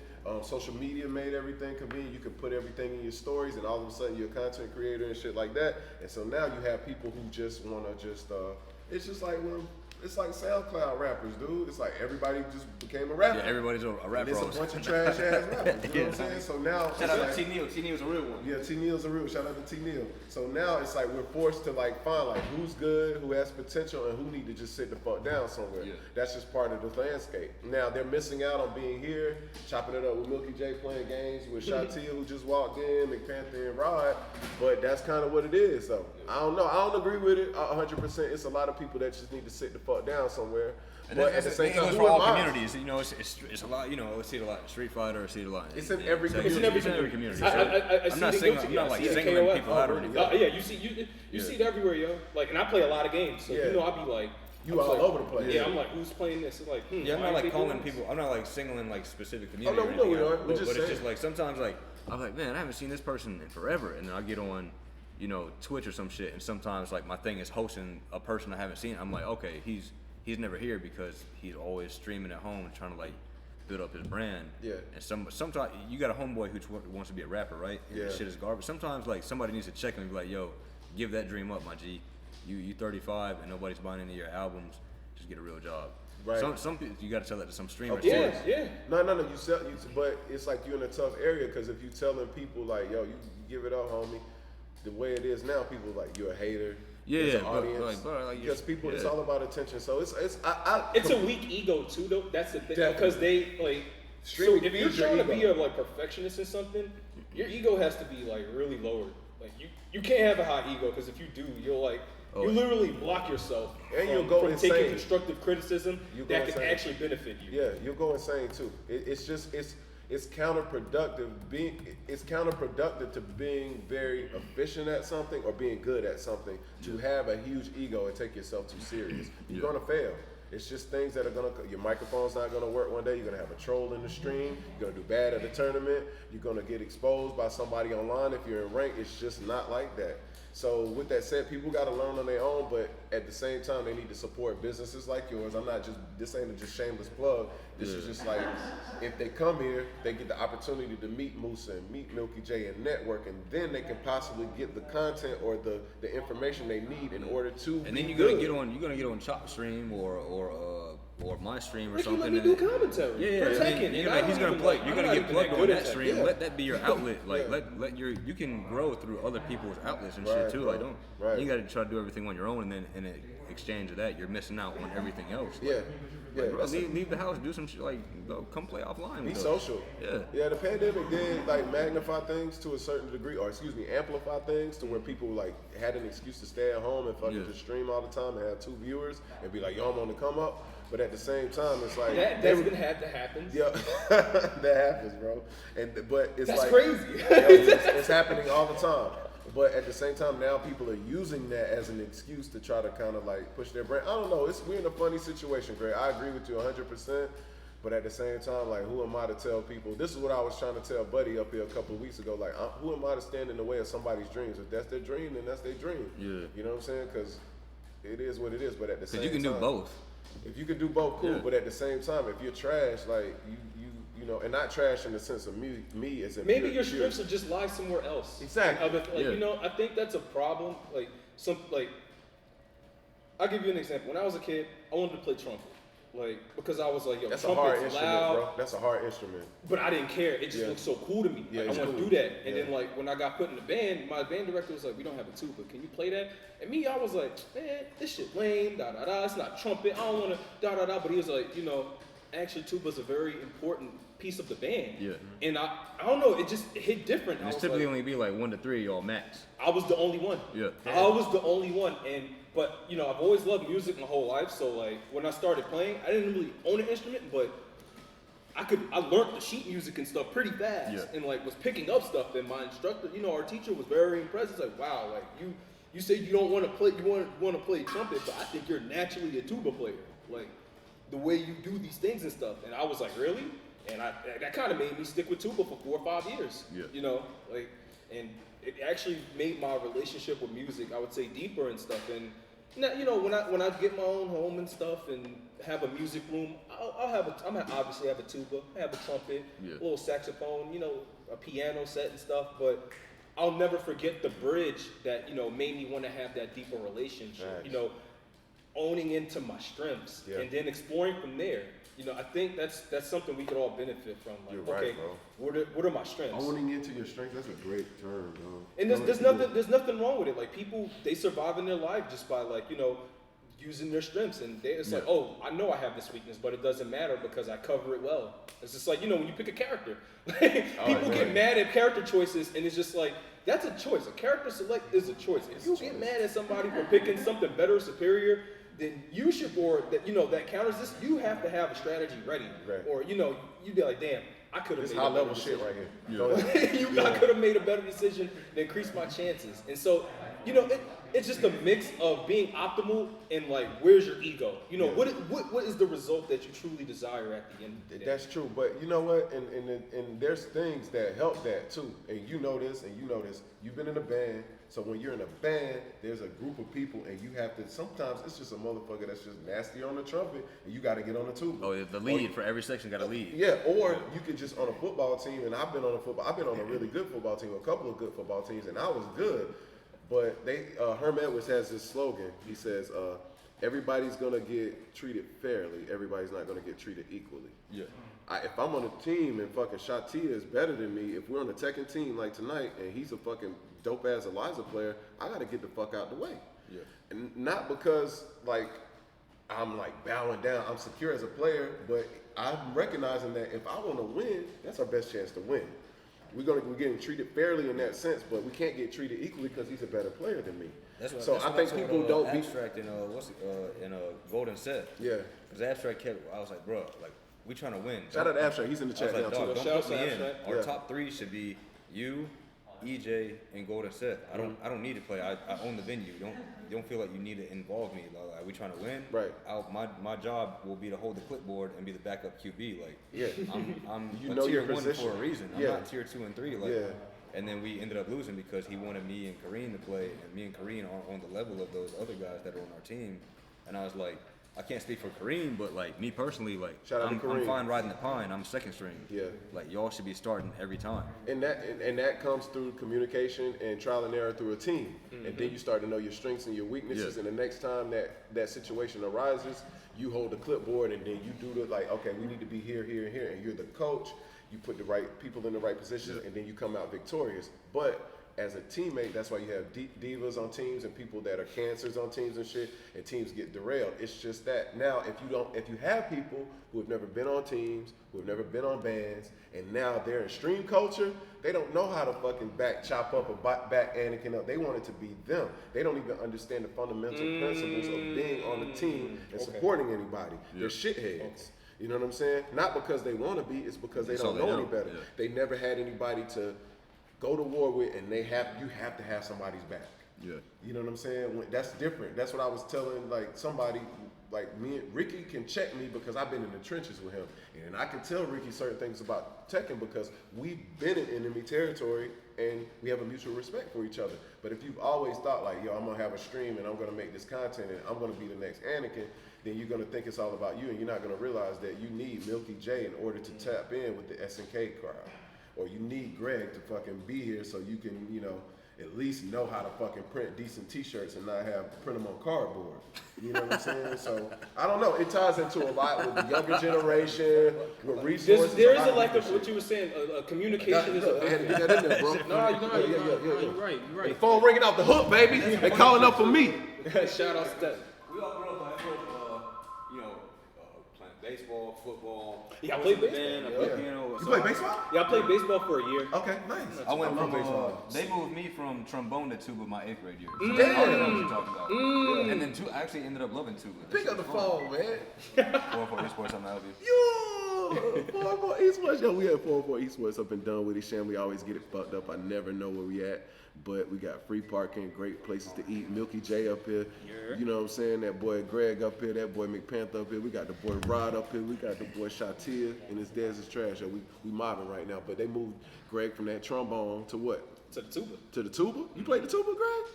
Social media made everything convenient. You could put everything in your stories, and all of a sudden you're a content creator and shit like that. And so now you have people who just want to it's just like it's like SoundCloud rappers, dude. It's like everybody just became a rapper. yeah, everybody's a rapper. And it's a also. bunch of trash ass rappers. You know what I'm saying? So now Shout out to T Neal. T Neal's a real one. yeah, T Neal's a real. Shout out to T Neal. So now it's like we're forced to like find like who's good, who has potential, and who need to just sit the fuck down somewhere. Yeah. That's just part of the landscape. Now they're missing out on being here, chopping it up with Milky J, playing games with Shatia, who just walked in, McPanther and Rod. But that's kind of what it is. So I don't know. I don't agree with it 100%. It's a lot of people that just need to sit the fuck down somewhere. And But that's- at the same it time, goes who for all am I? communities. You know, it's a lot. You know, I see it a lot in Street Fighter. I see it a lot. It's in every community. It's in every community. I I'm see not the saying guilty. I'm not I like see the singling KOF. people out or anything. Yeah, you see it everywhere, yo. Like, and I play a lot of games, so Yeah. you know I be like, You I'm all like, over the place. Yeah, I'm like, who's playing this? It's like, Yeah, I'm why not are like they calling doing this? people. I'm not like singling like specific community. no, or we know anything we are. out, We're but just it's saying. just like sometimes like I'm like, man, I haven't seen this person in forever, and then I get on, you know, Twitch or some shit, and sometimes like my thing is hosting a person I haven't seen. I'm like, okay, he's never here because he's always streaming at home and trying to like build up his brand. Yeah. And sometimes you got a homeboy who wants to be a rapper, right? And Yeah. shit is garbage. Sometimes like somebody needs to check him and be like, yo, give that dream up, my G. You 35 and nobody's buying any of your albums. Just get a real job. Right. Some people you got to tell that to some streamers. course. too. Yeah. No, but it's like you're in a tough area because if you telling people like, yo, you give it up, homie, the way it is now, people like you're a hater. Yeah, There's an but, audience. like, bro, like, Because people, it's yeah. all about attention. So it's It's a weak ego too, though. That's the thing, Definitely. because they like. Streaming So if you're feeds your trying to ego. be a like perfectionist in something, your ego has to be like really lowered. Like you can't have a high ego because if you do, you'll like Oh, you literally block yourself And from, you'll go from insane. taking constructive criticism You'll go that can insane. actually benefit you. Yeah, you'll go insane too. It's counterproductive. It's counterproductive to being very efficient at something or being good at something. To have a huge ego and take yourself too serious, you're gonna fail. It's just things that are gonna. Your microphone's not gonna work one day. You're gonna have a troll in the stream. You're gonna do bad at the tournament. You're gonna get exposed by somebody online if you're in rank. It's just not like that. So with that said, people got to learn on their own, but at the same time, they need to support businesses like yours. This ain't a just shameless plug. This is just like, if they come here, they get the opportunity to meet Musa and meet Milky J and network, and then they can possibly get the content or the information they need in order to. And then you're gonna get on Chop Stream or my stream or Like, something. let me do commentary. Yeah, for and then Tekken. he's gonna play. You're gonna get plugged on that stream. Yeah. Let that be your outlet. Like let you can grow through other people's outlets and shit too. Bro. Like don't. Right. You got to try to do everything on your own, and then in exchange of that, you're missing out on everything else. Like, Yeah, bro, leave the house, do some shit. Like go come play offline. Be with us. social. Yeah. The pandemic did like magnify things to a certain degree, or amplify things to where people like had an excuse to stay at home and fucking just stream all the time and have 2 viewers and be like, yo, I'm on the come up. But at the same time, it's like That's gonna have to happen. Yeah, that happens, bro. But it's That's like crazy. it's happening all the time. But at the same time, now people are using that as an excuse to try to kind of like push their brand. I don't know. We're in a funny situation, Greg. I agree with you 100%. But at the same time, like, who am I to tell people? This is what I was trying to tell Buddy up here a couple of weeks ago. Like, who am I to stand in the way of somebody's dreams? If that's their dream, then that's their dream. Yeah. You know what I'm saying? Because it is what it is. But at the same time, Because you can do both. If you can do both, cool. Yeah. But at the same time, if you're trash, like you know, and not trash in the sense of me as in Maybe pure- your pure- strengths are just lie somewhere else. Exactly. You know, I think that's a problem. I'll give you an example. When I was a kid, I wanted to play trumpet. Because I was like, yo, That's a hard trumpet's instrument, loud. bro. That's a hard instrument. But I didn't care. It just looked so cool to me. Yeah, Like, it's I want to cool. do that. And Yeah. then when I got put in the band, my band director was like, we don't have a tuba. Can you play that? And me, I was like, man, this shit lame, da-da-da. It's not trumpet. I don't want to da-da-da. But he was like, actually tuba's a very important piece of the band. Yeah. And I don't know, it just hit different. And I it's was typically like, only be like 1 to 3 y'all max. I was the only one. Yeah. I was the only one. But I've always loved music my whole life. So when I started playing, I didn't really own an instrument, but I learned the sheet music and stuff pretty fast. Yeah. And was picking up stuff. And my instructor, our teacher was very impressed. He's like, wow, you say you don't want to play, you want to play trumpet, but I think you're naturally a tuba player. The way you do these things and stuff. And I was like, really? And that kind of made me stick with tuba for 4 or 5 years. Yeah. And it actually made my relationship with music, I would say, deeper and stuff. And now, when I get my own home and stuff and have a music room, I'm obviously have a tuba, I have a trumpet, a little saxophone, a piano set and stuff. But I'll never forget the bridge that made me want to have that deeper relationship. Nice. Owning into my strengths and then exploring from there. I think that's something we could all benefit from. You're right, bro. What are my strengths? Owning into your strength, that's a great term, bro. And there's nothing wrong with it. People, they survive in their life just by using their strengths, and it's like, oh, I know I have this weakness, but it doesn't matter because I cover it well. It's just like when you pick a character, people get mad at character choices, and it's just like that's a choice. A character select is a choice. If you get mad at somebody for picking something better, superior, then you should, or that counters this, you have to have a strategy ready, or you'd be like, damn, I could have This made high a better level shit decision. right here. I could have made a better decision to increase my chances. And so, it's just a mix of being optimal and where's your ego? What is the result that you truly desire at the end of the day? That's true, but you know what? And there's things that help that too. And you know this, and you know this. You've been in a band, so when you're in a band, there's a group of people, and you have to. Sometimes it's just a motherfucker that's just nasty on the trumpet, and you got to get on the tuba. Oh, yeah, the lead for every section got a lead. Yeah, or you could just on a football team, and I've been on a really good football team, a couple of good football teams, and I was good. But Herm Edwards has this slogan. He says, everybody's gonna get treated fairly. Everybody's not gonna get treated equally. Yeah. If I'm on a team and fucking Shatia is better than me, if we're on a Tekken team like tonight and he's a fucking dope ass Eliza player, I gotta get the fuck out the way. Yeah. And not because I'm bowing down. I'm secure as a player, but I'm recognizing that if I want to win, that's our best chance to win. We're getting treated fairly in that sense, but we can't get treated equally because he's a better player than me. I think people don't be Abstract in in Golden Set. Yeah. Because Abstract kept, I was like, bro, we trying to win. Shout out to Abstract. He's in the I chat was now like, too. dog, Shout don't out put me to in. Abstract. Our Yeah. top 3 should be you, EJ and Golden Seth. I don't need to play. I own the venue. Don't feel like you need to involve me. Like, are we trying to win? Right. My job will be to hold the clipboard and be the backup QB. Like, Yeah. I'm You a know tier your 1 position. for a reason. I'm Yeah. not tier 2 and 3. Like, Yeah. and then we ended up losing because he wanted me and Kareem to play, and me and Kareem aren't on the level of those other guys that are on our team. And I was like, I can't speak for Kareem, but like me personally, like Shout out to I'm Kareem. fine riding the pine. I'm second string. Yeah. Like y'all should be starting every time. And that comes through communication and trial and error through a team. And then you start to know your strengths and your weaknesses. Yeah. And the next time that situation arises, you hold the clipboard and then you do the like, okay, we need to be here, here, and here. And you're the coach. You put the right people in the right positions, and then you come out victorious. But as a teammate, that's why you have divas on teams and people that are cancers on teams and shit, and teams get derailed. It's just that now if you have people who have never been on teams, who have never been on bands, and now they're in stream culture, they don't know how to fucking chop up or back Anakin up. They want it to be them. They don't even understand the fundamental principles of being on the team and supporting anybody. They're shitheads. You know what I'm saying? Not because they want to be, it's because they don't know any better. Yeah. They never had anybody to go to war with, and you have to have somebody's back. Yeah. You know what I'm saying? That's different. That's what I was telling like somebody, like me and Ricky can check me because I've been in the trenches with him. And I can tell Ricky certain things about Tekken because we've been in enemy territory and we have a mutual respect for each other. But if you've always thought like, yo, I'm gonna have a stream and I'm gonna make this content and I'm gonna be the next Anakin, then you're gonna think it's all about you and you're not gonna realize that you need Milky J in order to tap in with the SNK crowd. Or you need Greg to fucking be here so you can, at least know how to fucking print decent t-shirts and not print them on cardboard. You know what I'm saying? So, I don't know. It ties into a lot with the younger generation, with resources. There is a lack of what you were saying. Communication is a I had to big get that in there, bro. you're right. The phone ringing off the hook, baby. They calling up for me. Shout out to that. We all grew up playing baseball, football. Yeah, I played band, baseball. I played piano. You play baseball? Yeah, I played baseball for a year. Okay, nice. I went from baseball. they moved me from trombone to tuba my 8th grade year. So Damn. I don't know what you're talking about. And then I actually ended up loving tuba. Pick up the phone, man. 404 Esports, I'm help you. Yo, 404 Esports. Yo, we had 404 Esports up in Dunwoody, Sham. We always get it fucked up. I never know where we at. But we got free parking, great places to eat. Milky J up here. Yeah. You know what I'm saying? That boy Greg up here. That boy McPanther up here. We got the boy Rod up here. We got the boy Shatia. And his dad's is trash. Yo, we mobbing right now. But they moved Greg from that trombone to what? To the tuba. To the tuba? You played the tuba, Greg?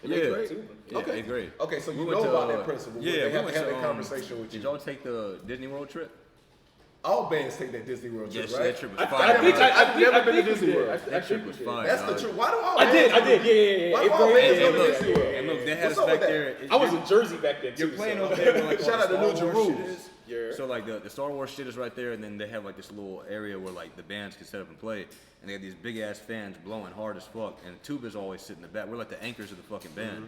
In Yeah. eighth grade? Tuba. Yeah, Okay. 8th grade. Okay, so you We went know to, about that principle. Yeah, They we have went to have to, that conversation with Did you. y'all take the Disney World trip? All bands take that Disney World trip, Yes, right? that trip was I fire. think I've never been to we Disney did. World. I That think trip we was did. fire. That's the dog. truth. Why do all I did. bands Yeah. Why do Eighth all grade, bands yeah, go to look, Disney World? And look, they had What's us up with back that? there. I was in Jersey back then too. You're playing so. over there. Where, like, Shout all out to the Ninja Star Wars Rules. shit is. Yeah. So like the Star Wars shit is right there, and then they have like this little area where like the bands can set up and play, and they have these big ass fans blowing hard as fuck, and the tuba's always sitting in the back. We're like the anchors of the fucking band.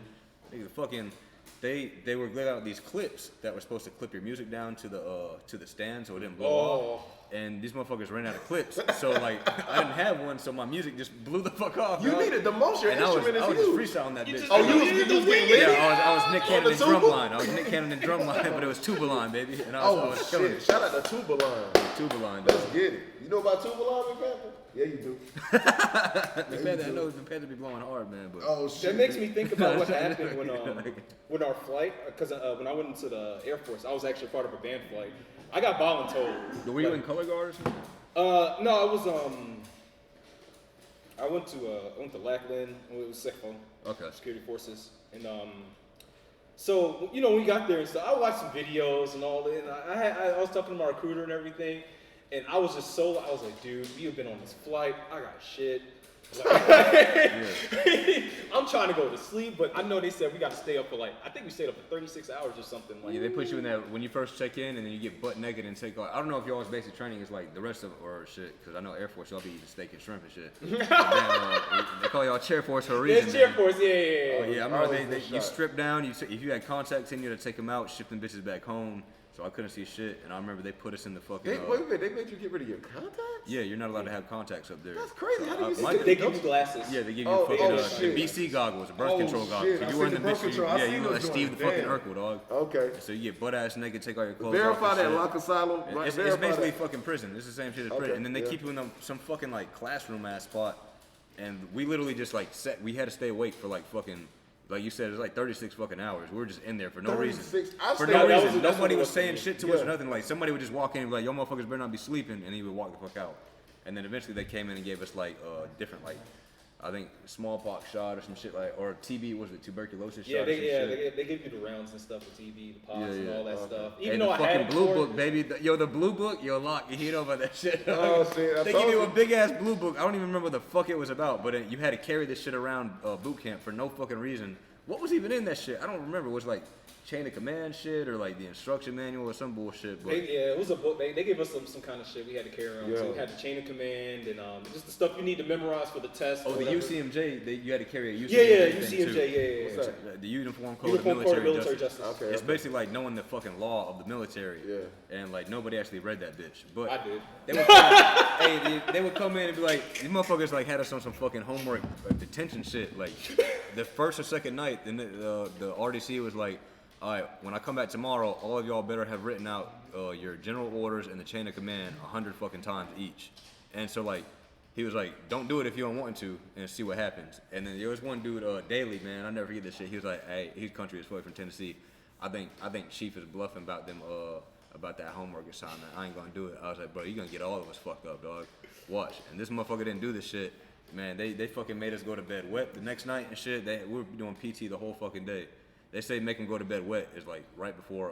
They were laying out these clips that were supposed to clip your music down to the stand so it didn't blow off. And these motherfuckers ran out of clips, so like I didn't have one, so my music just blew the fuck off. You dog. needed the most. Your And I was instrument is just huge. freestyling that bitch. Oh, you was getting lit? Yeah, I was Nick Cannon in the tuba? drumline. I was Nick Cannon in drumline, but it was tuba line, baby. And I was killing shit! it. Shout out to Tuba Line. Tuba line, Let's dog. get it. You know about Tuba Line, McPanther? Yeah, you do. I know the Panther be blowing hard, man, but Oh shit! That makes me think about what happened when our flight, because when I went into the Air Force, I was actually part of a band flight. I got voluntold. were you in color guard or something? No, I was I went to Lackland. It was SECFO. Okay. Security Forces, and so when we got there and stuff, I watched some videos and all that. And I was talking to my recruiter and everything, and I was like, dude, you've been on this flight. I got shit. I'm trying to go to sleep, but I know they said we got to stay up for I think we stayed up for 36 hours or something. Yeah, they put you in that when you first check in, and then you get butt naked and take off. I don't know if y'all's basic training is like the rest of or shit, because I know Air Force y'all be eating steak and shrimp and shit. But then, they call y'all Chair Force for a reason. It's Chair man. Force, yeah. Oh yeah, I remember Always you strip down. If you had contacts in you to take them out, ship them bitches back home. So I couldn't see shit, and I remember they put us in the fucking. Wait a minute, they made you get rid of your contacts? Yeah, you're not allowed to have contacts up there. That's crazy. How do you my- They give you glasses. Yeah, they give you Oh, fucking oh, the shit. BC goggles, birth Oh, control goggles. shit. I So you were in seen the the birth bitch. control. I Yeah, seen you those like Steve the joints. fucking Damn. Urkel, dog. Okay. So you get butt ass naked, take all your clothes Verify off. and that shit. lock asylum. It's Verify basically that. fucking prison. It's the same shit as Okay, prison. And then they yeah. keep you in some fucking like classroom ass spot. and we literally just like we had to stay awake for like fucking. Like you said, it was like 36 fucking hours. We were just in there for no reason. For no reason. Nobody was saying shit to us or nothing. Like, somebody would just walk in and be like, yo, motherfuckers better not be sleeping. And he would walk the fuck out. And then eventually they came in and gave us, like, different, like, I think smallpox shot or some shit like, or TB, was it tuberculosis shot? They give you the rounds and stuff, the TB, the pox, and all that stuff. Even and though the I fucking had blue book, baby. The blue book, yo, lock, you know about that shit. Oh, see, they give you a big ass blue book. I don't even remember what the fuck it was about, but you had to carry this shit around boot camp for no fucking reason. What was even in that shit? I don't remember. It was like chain of command shit or like the instruction manual or some bullshit. But it was a book. They gave us some kind of shit we had to carry around. So we had the chain of command and just the stuff you need to memorize for the test. Oh, the UCMJ, you had to carry a UCMJ. Yeah, UCMJ, What's that? The Uniform Code of Military Military Justice. Okay. It's basically like knowing the fucking law of the military. Yeah. And like nobody actually read that bitch. But I did. They would come in and be like, these motherfuckers like had us on some fucking homework detention shit. Like the first or second night, then the RDC was like, all right, when I come back tomorrow, all of y'all better have written out your general orders and the chain of command 100 fucking times each. And so like, he was like, don't do it if you don't want to, and see what happens. And then there was one dude, Daly, man, I never forget this shit. He was like, hey, he's country as fuck from Tennessee. I think Chief is bluffing about them, about that homework assignment. I ain't gonna do it. I was like, bro, you gonna get all of us fucked up, dog. Watch. And this motherfucker didn't do this shit. Man, they fucking made us go to bed wet the next night and shit. We were doing PT the whole fucking day. They say make them go to bed wet is like right before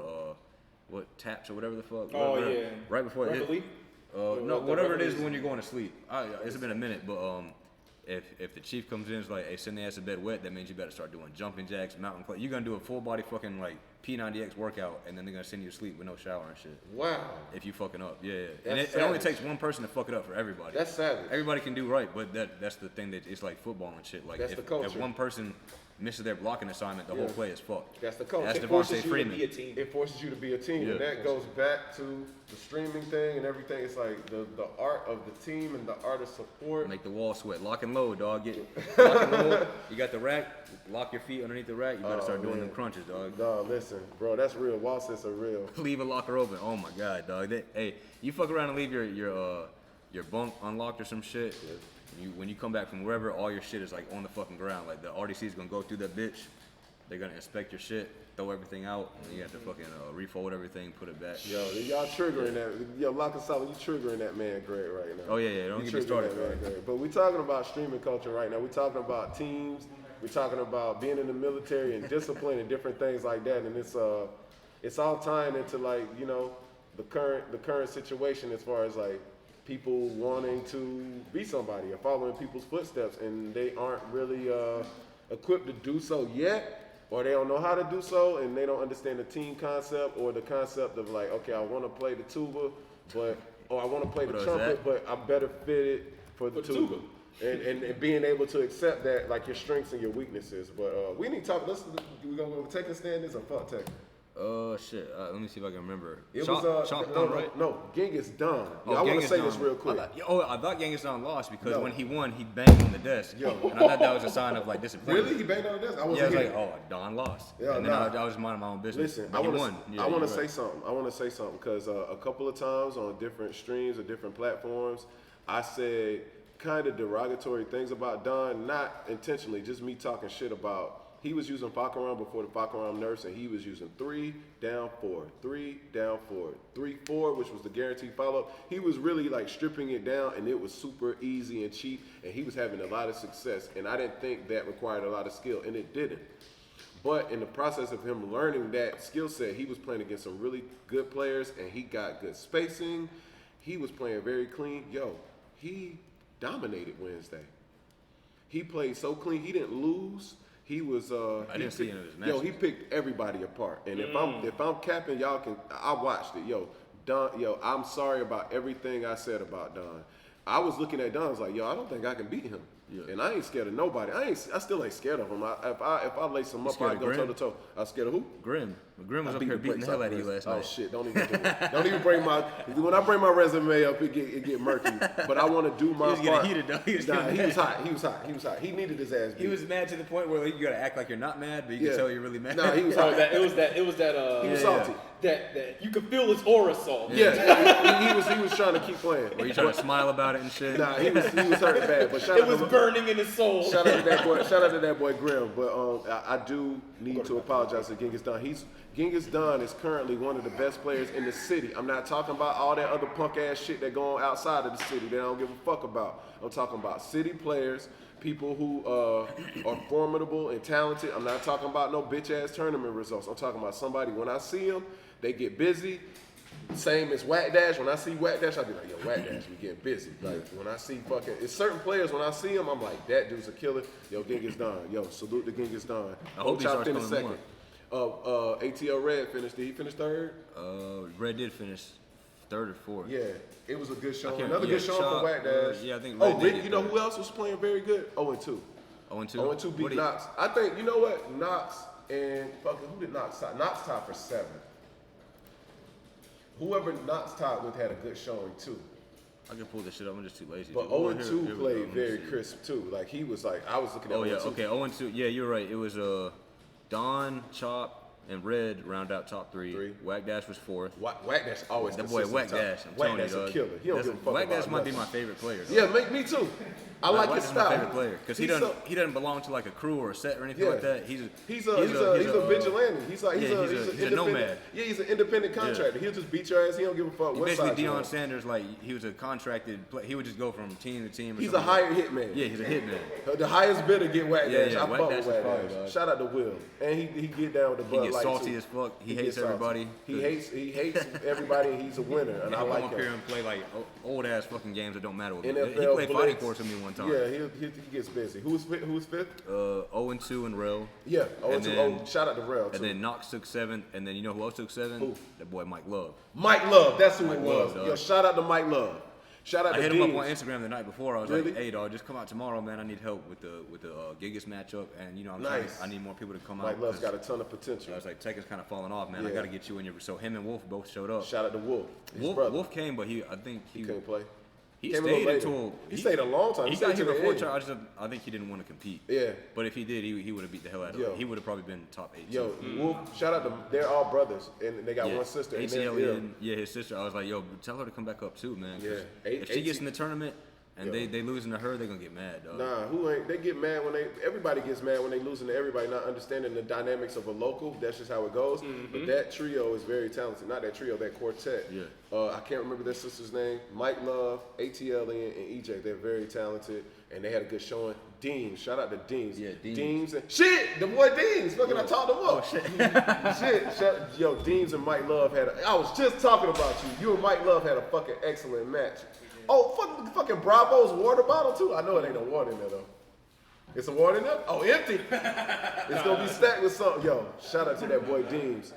taps or whatever the fuck. Oh yeah. Right before it. No, whatever it is when you're going to sleep. It's been a minute, but if the chief comes in and is like, hey, send the ass to bed wet, that means you better start doing jumping jacks, mountain climb. You're gonna do a full body fucking like P90X workout, and then they're gonna send you to sleep with no shower and shit. Wow. If you fucking up, yeah. And it only takes one person to fuck it up for everybody. That's savage. Everybody can do right, but that's the thing that it's like football and shit. Like that's the culture. If one person misses their blocking assignment, the whole play is fucked. That's the culture. That's It forces Devontae you Freeman. to be a team. It forces you to be a team, Yeah. and that goes back to the streaming thing and everything. It's like the art of the team and the art of support. Make the wall sweat. Lock and load, dog. Lock and load. You got the rack. Lock your feet underneath the rack. You better start doing them crunches, dog. Dog, listen, bro, that's real. Wall sits are real. Leave a locker open. Oh my god, dog. Hey, you fuck around and leave your bunk unlocked or some shit. When you come back from wherever, all your shit is like on the fucking ground. Like the RDC is gonna go through that bitch. They're gonna inspect your shit, throw everything out, and you have to fucking refold everything, put it back. Yo, y'all triggering that. Yo, Lock and Solid, you triggering that man Greg right now. Oh yeah, don't get me started, bro. But we talking about streaming culture right now. We talking about teams. We're talking about being in the military and discipline and different things like that. And it's all tying into like, you know, the current situation as far as like people wanting to be somebody or following people's footsteps, and they aren't really equipped to do so yet. Or they don't know how to do so, and they don't understand the team concept or the concept of like, okay, I want to play the tuba, or I want to play the trumpet, but I'm better fitted for the tuba. And being able to accept that, like your strengths and your weaknesses. But we need to talk. We gonna go Tekken standards or fuck Tekken? Shit. Let me see if I can remember. It right? No, Genghis Don. Oh, I want to say Genghis this Don. real quick. I thought Genghis Don lost because when he won, he banged on the desk. Yo. And I thought that was a sign of like disappointment. Really? He banged on the desk? I Yeah, I wasn't was here. like, oh, Don lost. Yeah, and then I was minding my own business. Listen, but he won. Yeah, I want to you're say right. something. I want to say something because a couple of times on different streams or different platforms, I said kind of derogatory things about Don, not intentionally, just me talking shit about. He was using Fakaram before the Fakaram nurse, and he was using 3 down 4, 3 down 4, 3-4, which was the guaranteed follow-up. He was really like stripping it down, and it was super easy and cheap, and he was having a lot of success. And I didn't think that required a lot of skill, and it didn't. But in the process of him learning that skill set, he was playing against some really good players, and he got good spacing. He was playing very clean. Yo, he dominated Wednesday. He played so clean. He didn't lose. He was. I didn't see any of his matches. Yo, he picked everybody apart. And if I'm capping, y'all can. I watched it. Yo, Don. Yo, I'm sorry about everything I said about Don. I was looking at Don. I was like, yo, I don't think I can beat him. Yeah. And I ain't scared of nobody. I still ain't scared of him. If I lace him up, I go toe to toe. I'm scared of who? Grim was up here beating the hell out of you last night. Oh shit! Don't even bring my. When I bring my resume up, it get murky. But I want to do my part. He was getting heated though. He was hot. He needed his ass beat. He was mad to the point where you gotta act like you're not mad, but you can tell you're really mad. Nah, he was hot. It was that. He was salty. That you could feel his aura salt. Yeah, he was trying to keep playing. Were you trying to smile about it and shit? Nah, he was hurting bad. But shout It out was to burning in his soul. Shout out to that boy. Shout out to that boy Grim. But I do need to apologize to Genghis Dunn. Genghis Dunn is currently one of the best players in the city. I'm not talking about all that other punk ass shit that go on outside of the city that I don't give a fuck about. I'm talking about city players, people who are formidable and talented. I'm not talking about no bitch ass tournament results. I'm talking about somebody, when I see them, they get busy. Same as Whack Dash. When I see Whack Dash, I be like, yo, Whack Dash, we getting busy. Like, when I see it's certain players, when I see them, I'm like, that dude's a killer. Yo, Genghis Dunn. Yo, salute to Genghis Dunn. I hope he starts in a coming second. ATL Red finished. Did he finish third? Red did finish third or fourth. Yeah, it was a good show. I can't- Another yeah, good show Chop, for Whack Dash. yeah, I think Oh, Red did Rick, get you know third. who else was playing very good? 0-2. 0-2. 0-2 beat Knox. I think, you know what? Knox and fucking, who did Knox tie? Knox tied for 7. Whoever Knox tied with had a good showing too. I can pull this shit up. I'm just too lazy. But Oh, 0-2 here we go. played Let me very see. crisp too. Like he was like, I was looking at Oh yeah, 0-2. okay. 0-2. Yeah, you're right. It was Don, Chop, and Red round out top 3. Whack Dash was 4th. Whack Dash always That boy consistent Whack top. Dash. I'm Whack telling you, Dash a dog. killer. He don't give a fuck Whack about Dash might be nothing. my favorite player. Dog. Yeah, me too. I like his Dash is style. my favorite player because he He's doesn't belong to like a crew or a set or anything Yeah. like that. He's a vigilante. He's an he's a independent- nomad. Yeah, he's an independent contractor. He'll just beat your ass. He don't give a fuck what Basically, side you're Deion on. Sanders, like he was a contracted. He would just go from team to team. Or He's a something. hired hitman. Yeah, he's a hitman. The highest bidder get Whack Yeah, Dash. yeah, I Whack fuck Dash with is Whack fire, Dash. dog. Shout out to Will, and he get down with the He Bud gets Light salty too. as fuck. He gets hates salty. everybody. He hates everybody, and he's a winner, and I Come like up here him. and play like old ass fucking games that don't matter. With me. NFL He played Fighting Blitz. Force with me one time. Yeah, he gets busy. Who's fifth? 0-2 and Rel. Yeah, And then- shout out to Rel too. And then Knox took 7th, and then you know who else took 7? Who? That boy Mike Love. Mike Love, that's who Mike it was. Love, dog. Yo, shout out to Mike Love. Shout out I to hit him up Deans. on Instagram the night before. I was Really? like, "Hey, dog, just come out tomorrow, man. I need help with the Gigas matchup, and you know, Nice. I need more people to come Mike out." Love's 'cause got a ton of potential. I was like, Tekken's kind of falling off, man. I Yeah. got to get you in your. So him and Wolf both showed up. Shout out to Wolf. His brother. Wolf came, but I think He couldn't play. he Came a little stayed later. until He stayed a long time. He He got stayed here to the before end. trial. I think he didn't want to compete. Yeah. But if he did, he would have beat the hell out of Yo. him. He would have probably been top 8. Yo, too. Wolf, shout out to they're all brothers, and they got Yeah. one sister. And ATL, they're- his sister. I was like, yo, tell her to come back up too, man. 'cause Yeah. If she gets in the tournament and Yo. they losing to her, they're gonna get mad, dog. Nah, who ain't? They get mad when everybody gets mad when they losing to everybody, not understanding the dynamics of a local. That's just how it goes. But that trio is very talented. Not that trio, that quartet. Yeah. I can't remember their sister's name. Mike Love, ATL, and EJ. They're very talented, and they had a good showing. Deems, shout out to Deems. Yeah, Deems. Deems and shit, the boy Deems. Fucking, I talked him up. Yo, Deems and Mike Love I was just talking about you. You and Mike Love had a fucking excellent match. Oh, fucking Bravo's water bottle too. I know it ain't no water in there though. It's a water in there? Oh, empty. It's gonna be stacked with something. Yo, shout out to that boy Deems.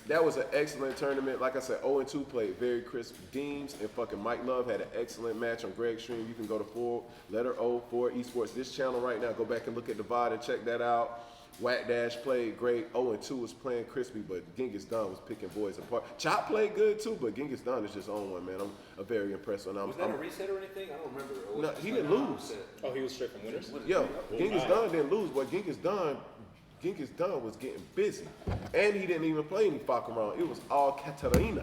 That was an excellent tournament. Like I said, 0-2 played very crisp. Deems and fucking Mike Love had an excellent match on Greg Stream. You can go to letter O, esports, this channel right now. Go back and look at the VOD and check that out. Whack Dash played great. 0-2 was playing crispy, but Genghis Dunn was picking boys apart. Chop played good too, but Genghis Dunn is just on one, man. I'm very impressed. And Was that a reset or anything? I don't remember. Or was No, it just he like didn't a lose. reset? Oh, he was straight from winners? Yo, Genghis Dunn didn't lose, but Genghis Dunn was getting busy. And he didn't even play any fuck around. It was all Katarina.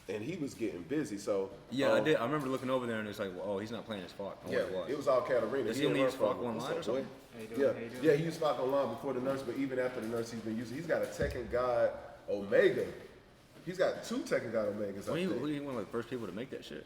And he was getting busy, so. Yeah, I did. I remember looking over there and it's like, well, oh, he's not playing his Fox. I Yeah, wonder why. it was all Katarina. Does he didn't only use run Fox from him. online or What's up, something? boy? Yeah, he used Fox online before the nurse, but even after the nurse, he's been using. He's got a Tekken God Omega. He's got 2 Tekken God Omegas. Well, I think. he one of the first people to make that shit.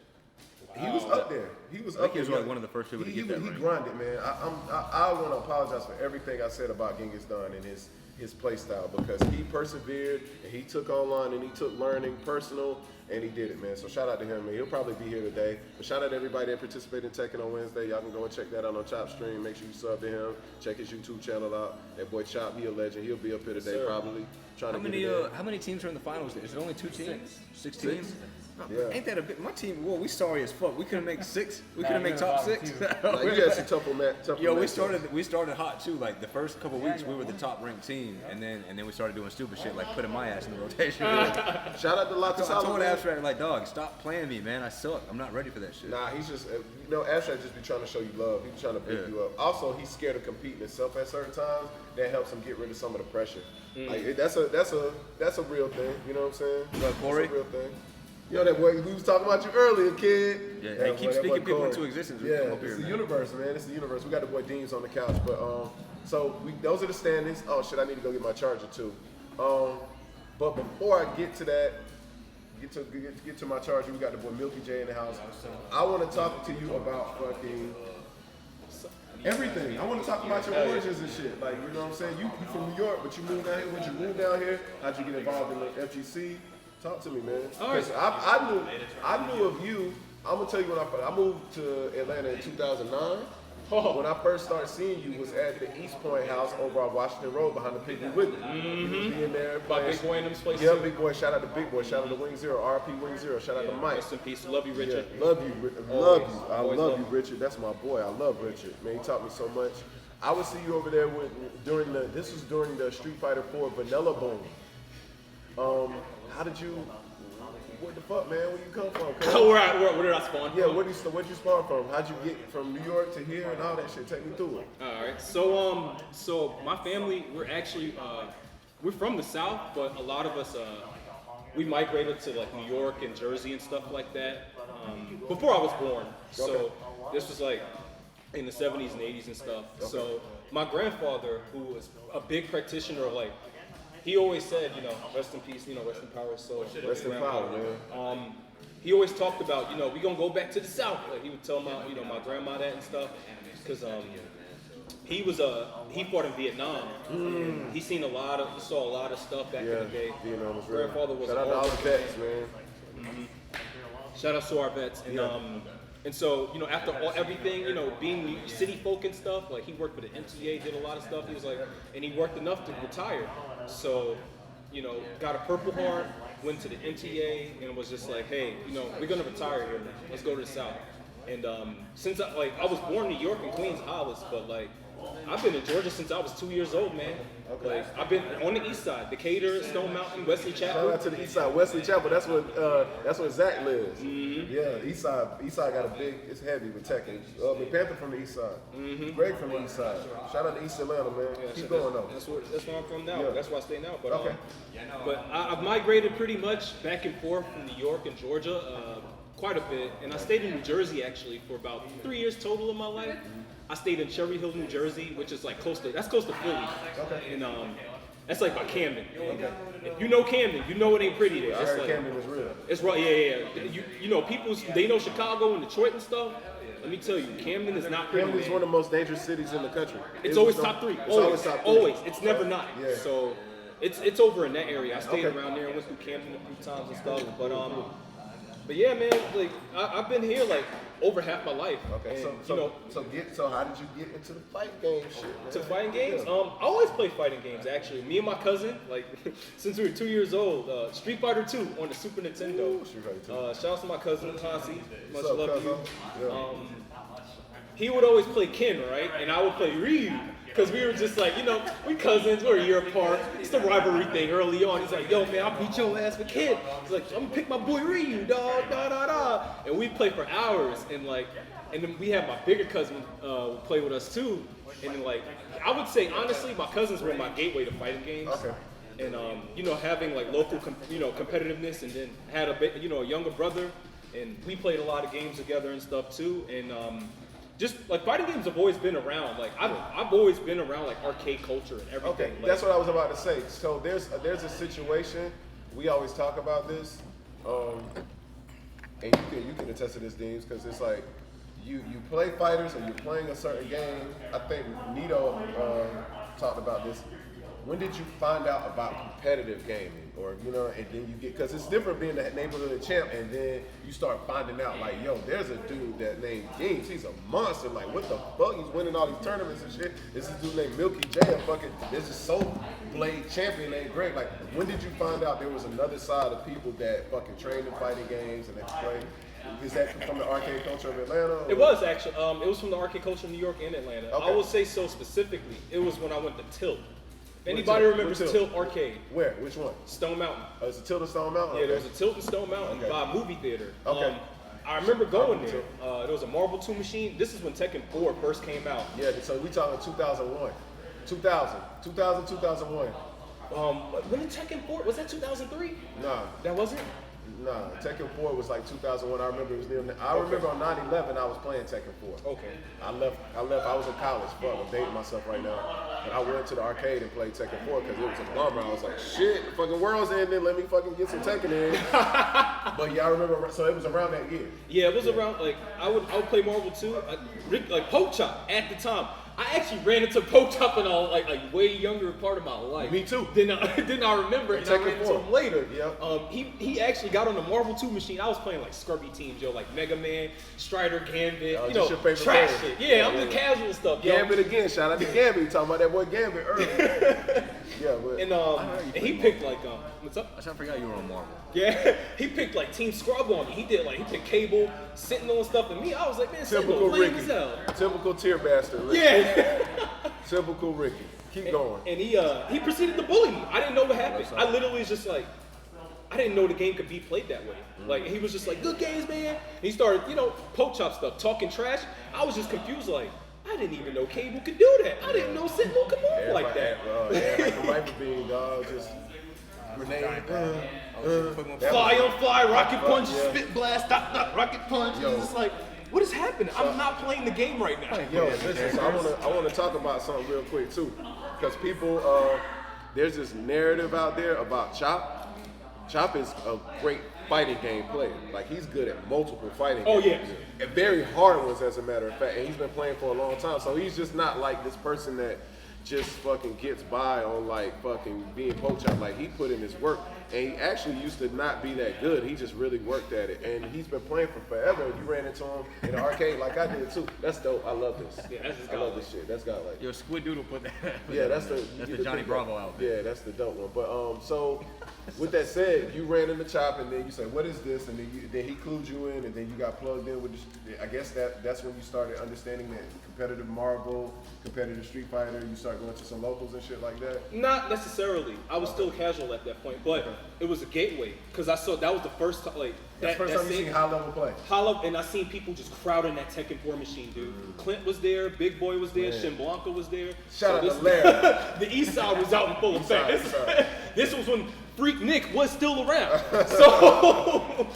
He was up there. He was I think up he was there. like one of the first people to get that He ring. grinded, man. I want to apologize for everything I said about Genghis Dunn and his play style because he persevered and he took online and he took learning personal and he did it, man. So shout out to him, man. He'll probably be here today. But shout out to everybody that participated in Tekken on Wednesday. Y'all can go and check that out on Chop Stream. Make sure you sub to him. Check his YouTube channel out. That boy Chop, he a legend. He'll be up here today probably. Trying How to many get it in. how many teams are in the finals? Is it only 2 teams? 6 teams? Yeah. Ain't that a bit? My team, well, we sorry as fuck. We couldn't make 6. We couldn't make top 6. Like, you had some tougher Yo, we matchups. started hot too. Like the first couple weeks, we were the top ranked team, and then we started doing stupid shit like putting my ass in the rotation. Shout out to I Latas told Abstract like, dog, stop playing me, man. I suck. I'm not ready for that shit. Nah, he's just, Abstract just be trying to show you love. He's trying to pick you up. Also, he's scared of competing himself at certain times. That helps him get rid of some of the pressure. Like that's a real thing. You know what I'm saying? What, Corey? That's a real thing. You know that boy, we was talking about you earlier, kid. Yeah, That hey, boy, keep that speaking boy people Corey. into existence. We Yeah, come up here, it's the man. universe, man. It's the universe. We got the boy Deems on the couch, but so those are the standings. Oh shit, I need to go get my charger too. But before I get to that, get to my charger, we got the boy Milky J in the house. I want to talk to you about fucking everything. I want to talk about your origins and shit. Like, you know what I'm saying? You from New York, but you moved down here. When you moved down here, how'd you get involved in the FGC? Talk to me, man. Because I knew of you. I'm gonna tell you when I moved to Atlanta in 2009. When I first started seeing you was at the East Point house over on Washington Road behind the Piggly Wiggly. You was being there By playing. Big Boy in them places. Yeah, Big Boy. Shout out to Big Boy. Shout out to Wing Zero. RP Wing Zero. Shout out to Mike. Rest in peace. Love you, Richard. Yeah, love you, Always. I Always love love you, Richard. That's my boy. I love Richard. Man, he taught me so much. I would see you over there during the Street Fighter 4 Vanilla Boom. How did you? What the fuck, man? Where you come from? cuz? Where did I spawn Yeah, from? where'd you spawn from? How'd you get from New York to here and all that shit? Take me through it. All right. So my family, we're actually we're from the South, but a lot of us we migrated to like New York and Jersey and stuff like that before I was born. So this was like in the 70s and 80s and stuff. So my grandfather, who was a big practitioner of like, he always said, rest in peace, rest in power. So Rest in power, man. he always talked about, we gonna go back to the South. Like he would tell my, my grandma that and stuff, because he fought in Vietnam. And he saw a lot of stuff back in the day. Vietnam was real. Grandfather was Shout out to all the vets, man. Shout out to our vets. And so, after everything, being city folk and stuff, like he worked for the MTA, did a lot of stuff. He was like, and he worked enough to retire. So, got a Purple Heart, went to the MTA, and was just like, hey, we're gonna retire here now. Let's go to the South. And since I was born in New York in Queens, Hollis, but like I've been in Georgia since I was 2 years old, man. Like I've been on the east side, Decatur, Stone Mountain, Wesley Chapel. Shout out to the east side, Wesley Chapel. That's where Zach lives. Yeah, east side got a big. It's heavy with tech. Panther from the east side. Greg from the east side. Shout out to East Atlanta, man. Keep going though. That's where I'm from now. Yeah. That's where I stay now. But Okay. but I've migrated pretty much back and forth from New York and Georgia quite a bit, and I stayed in New Jersey actually for about 3 years total of my life. I stayed in Cherry Hill, New Jersey, which is like close to Philly. Okay. And that's like by Camden. If you know Camden, you know it ain't pretty there. I It's heard like, Camden was real. it's right, yeah. You know, people, they know Chicago and Detroit and stuff. Let me tell you, Camden is not pretty. Camden's man. one of the most dangerous cities in the country. It's always top three. It's always top three. Always. It's never not. Yeah. So it's over in that area. I stayed Okay. around there and went through Camden a few times and stuff. But yeah, man, like I've been here like over half my life. Okay, And, so how did you get into the fight game shit, man? to fighting games. I always play fighting games actually. Me and my cousin, like since we were 2 years old, Street Fighter 2 on the Super Nintendo. Ooh, Street Fighter 2. Shout out to my cousin Hansi. Much What's up, love to you. cousin? Yeah. He would always play Ken, right? And I would play Ryu. Because we were just like, we cousins, we're a year apart. It's the rivalry thing early on. He's like, yo, man, I'll beat your ass for Ken. He's like, I'm gonna pick my boy Ryu, dog, da. And we play for hours. And then we had my bigger cousin play with us too. And then I would say, honestly, my cousins were my gateway to fighting games. Okay. And, having like local, competitiveness, and then had a younger brother. And we played a lot of games together and stuff too. And, just like fighting games have always been around. Like I've always been around like arcade culture and everything. Okay, Like, that's what I was about to say. So there's a situation. We always talk about this, and you can attest to this, Deems, because it's like you play fighters or you're playing a certain game. I think Nito talked about this. When did you find out about competitive gaming, or and then you get, because it's different being the neighborhood champ, and then you start finding out like, yo, there's a dude that named Deems. He's a monster. Like, what the fuck? He's winning all these tournaments and shit. This is dude named Milky J, there's a Soul Blade champion named Greg. Like, when did you find out there was another side of people that fucking trained in fighting games and that play? Is that from the arcade culture of Atlanta? Or? it was actually. It was from the arcade culture of New York and Atlanta. Okay. I will say so specifically. It was when I went to Tilt. If What anybody Tilt? remembers What Tilt Arcade, Where? Which one? Stone Mountain. It's a Tilda Stone Mountain? Yeah, Okay. there was a Tilt in Stone Mountain Okay. by a movie theater. Okay. I remember going there. Tilt. There was a Marble 2 machine. This is when Tekken 4 first came out. Yeah, so we talking 2001. 2001. When did Tekken 4? Was that 2003? Nah. That wasn't? Nah, Tekken 4 was like 2001. I remember it was near. I remember on 9/11 I was playing Tekken 4. Okay. I left. I was in college. Fuck, I'm dating myself right now. But I went to the arcade and played Tekken 4 because it was a bummer. I was like, shit, the fucking world's ending. Let me fucking get some Tekken in. But yeah, I remember. So it was around that year. Yeah, it was around like I would play Marvel too. Like Poke Chop at the time. I actually ran into Poke Chop in a like way younger part of my life. Me too. Then I remember and I ran into him later. Yep. He actually got on the Marvel 2 machine. I was playing like scrubby teams, yo, like Mega Man, Strider, Gambit, Oh, you just know, your favorite trash players. shit. Yeah, I'm the casual stuff, yo. Gambit again. Shout out to Gambit. You talking about that boy Gambit earlier. Yeah, but And he picked like what's up? I forgot you were on Marvel. Yeah, he picked like Team Scrub on me. He picked Cable, Sentinel and stuff, and me, I was like, man, typical Sentinel, lame Ricky. as hell. Typical tier bastard. Ricky. Yeah. Typical Ricky. Keep going. And he proceeded to bully me. I didn't know what happened. I literally was just like, I didn't know the game could be played that way. Like he was just like, good games, man. And he started, Poke Chop stuff, talking trash. I was just confused, like, I didn't even know Cable could do that. I didn't know Sentinel could move like that. Yeah, like a rifle beam, dog. Just grenade. Fly on fly, rocket punch, yeah. spit blast, dot dot, rocket punch. Yo. It's just like, what is happening? I'm not playing the game right now. Yo, listen, so I wanna talk about something real quick too. Because people there's this narrative out there about Chop. Chop is a great fighting game player. Like he's good at multiple fighting games. Yeah. And very hard ones as a matter of fact. And he's been playing for a long time. So he's just not like this person that just fucking gets by on like fucking being Poke Chop. Like he put in his work, and he actually used to not be that good. He just really worked at it, and he's been playing for forever. You ran into him in the arcade like I did too. That's dope. I love this. Yeah, that's just I love this shit. That's got like. Yo, Squid Doodle put that. Yeah, that's the Johnny thing. Bravo outfit. Yeah, that's the dope one. But so with that said, you ran into Chop, and then you said, "What is this?" And then he clued you in, and then you got plugged in with. I guess that's when you started understanding that competitive Marvel, competitive Street Fighter. You start going to some locals and shit like that. Not necessarily. I was still casual at that point, but it was a gateway because I saw that was the first time. Like That's the first time you seen high level play. Hollow, and I seen people just crowding that Tekken 4 machine, dude. Clint was there, Big Boy was there, Shin Blanca was there. Shout out to Larry. The East Side was out in full effect. East Side. This was when Freak Nick was still around. So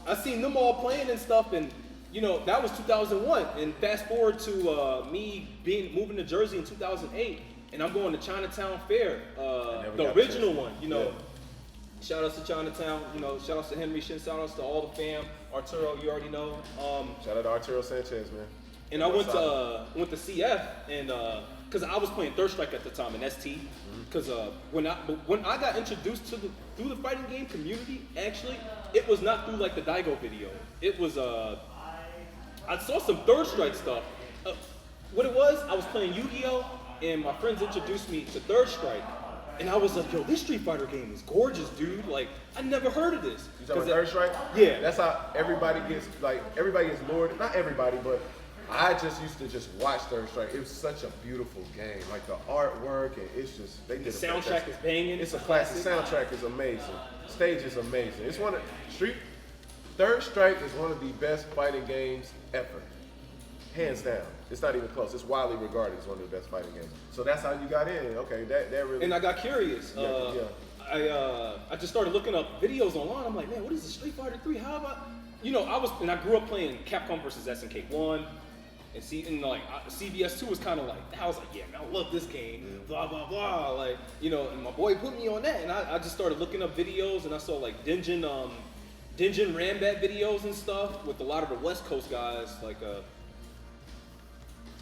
I seen them all playing and stuff, and that was 2001. And fast forward to me moving to Jersey in 2008, and I'm going to Chinatown Fair, the original one. Shout outs to Chinatown, shout outs to Henry Shin, shout outs to all the fam, Arturo, you already know. Shout out to Arturo Sanchez, man. And I went to CF, and because I was playing Third Strike at the time in ST, because when I got introduced through the fighting game community, actually, it was not through like the Daigo video. It was I saw some Third Strike stuff. What it was, I was playing Yu-Gi-Oh, and my friends introduced me to Third Strike. And I was like, yo, this Street Fighter game is gorgeous, dude. Like, I never heard of this. You talking about Third Strike? Yeah. That's how everybody gets lured. Not everybody, but I just used to just watch Third Strike. It was such a beautiful game. Like the artwork, and it's just, they did The soundtrack is banging. It's a classic. Soundtrack is amazing. Stage is amazing. It's Third Strike is one of the best fighting games ever. Hands down. It's not even close. It's widely regarded as one of the best fighting games. So that's how you got in. Okay, that really. And I got curious. Yeah. I just started looking up videos online. I'm like, man, what is the Street Fighter 3? How about, I grew up playing Capcom versus SNK 1. And CBS 2 was kind of like, I was like, yeah, man, I love this game, blah, blah, blah. Like, and my boy put me on that. And I just started looking up videos, and I saw like Dinjin Rambat videos and stuff with a lot of the West Coast guys, like,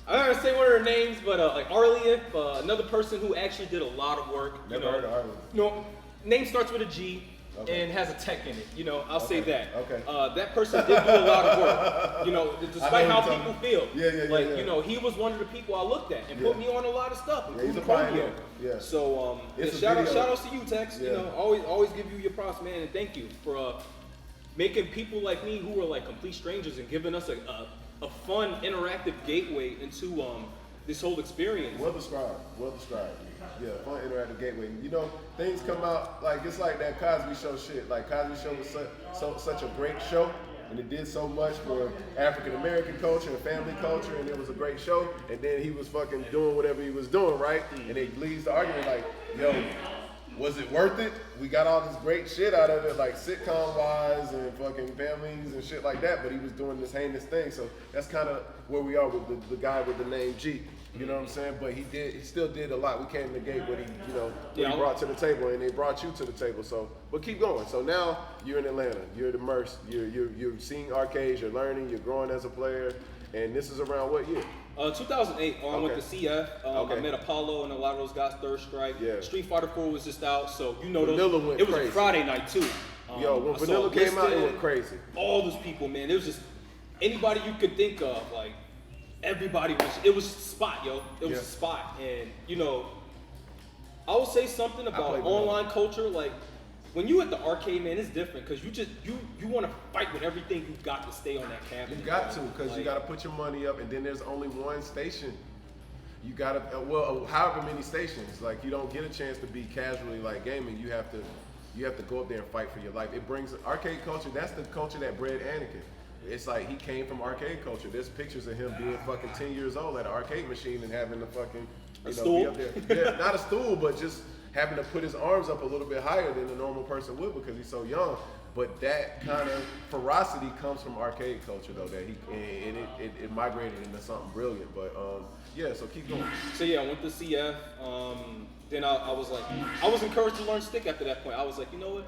I'm not gonna say one of their names, but like Arlief, another person who actually did a lot of work. Never heard of Arlief. No, name starts with a G and has a tech in it. I'll say that. Okay. That person did do a lot of work. Despite how people feel. Yeah. He was one of the people I looked at and put me on a lot of stuff. Yeah, he's a including pioneer. Chromio. Yeah. So It's a shout video. outs to you, Tex. Yeah. Always give you your props, man, and thank you for making people like me who are like complete strangers and giving us a fun, interactive gateway into this whole experience. Well described. Yeah, fun interactive gateway. Things come out like it's like that Cosby Show shit. Like Cosby Show was such a great show, and it did so much for African American culture and family culture, and it was a great show. And then he was fucking doing whatever he was doing, right? And it leads to argument like, yo, Was it worth it? We got all this great shit out of it, like sitcom-wise and fucking families and shit like that, but he was doing this heinous thing. So that's kind of where we are with the guy with the name G. You know what I'm saying? But he still did a lot. We can't negate what he brought to the table, and they brought you to the table. So, but keep going. So now you're in Atlanta. You're immersed. You're seeing arcades. You're learning. You're growing as a player. And this is around what year? 2008. I went to CF. Okay. I met Apollo and a lot of those guys. Third Strike. Yeah. Street Fighter 4 was just out, so you know Vanilla went it was crazy. a Friday night too. When I Vanilla saw came out, it Listed, went crazy. All those people, man. It was just anybody you could think of, like. Everybody it was a spot, yo. It was a spot. And, I would say something about online culture. Like, when you at the arcade, man, it's different because you want to fight with everything you got to stay on that cabinet. You got to, because you got to put your money up, and then there's only one station. You got to, however many stations. Like, you don't get a chance to be casually like gaming. You have to go up there and fight for your life. It brings arcade culture. That's the culture that bred Anakin. It's like he came from arcade culture. There's pictures of him being fucking 10 years old at an arcade machine and having to fucking, stool? be up there. Yeah, not a stool, but just having to put his arms up a little bit higher than a normal person would because he's so young. But that kind of ferocity comes from arcade culture, though. That it migrated into something brilliant. But so keep going. So yeah, I went to CF. Then I was like, I was encouraged to learn stick after that point. I was like, you know what?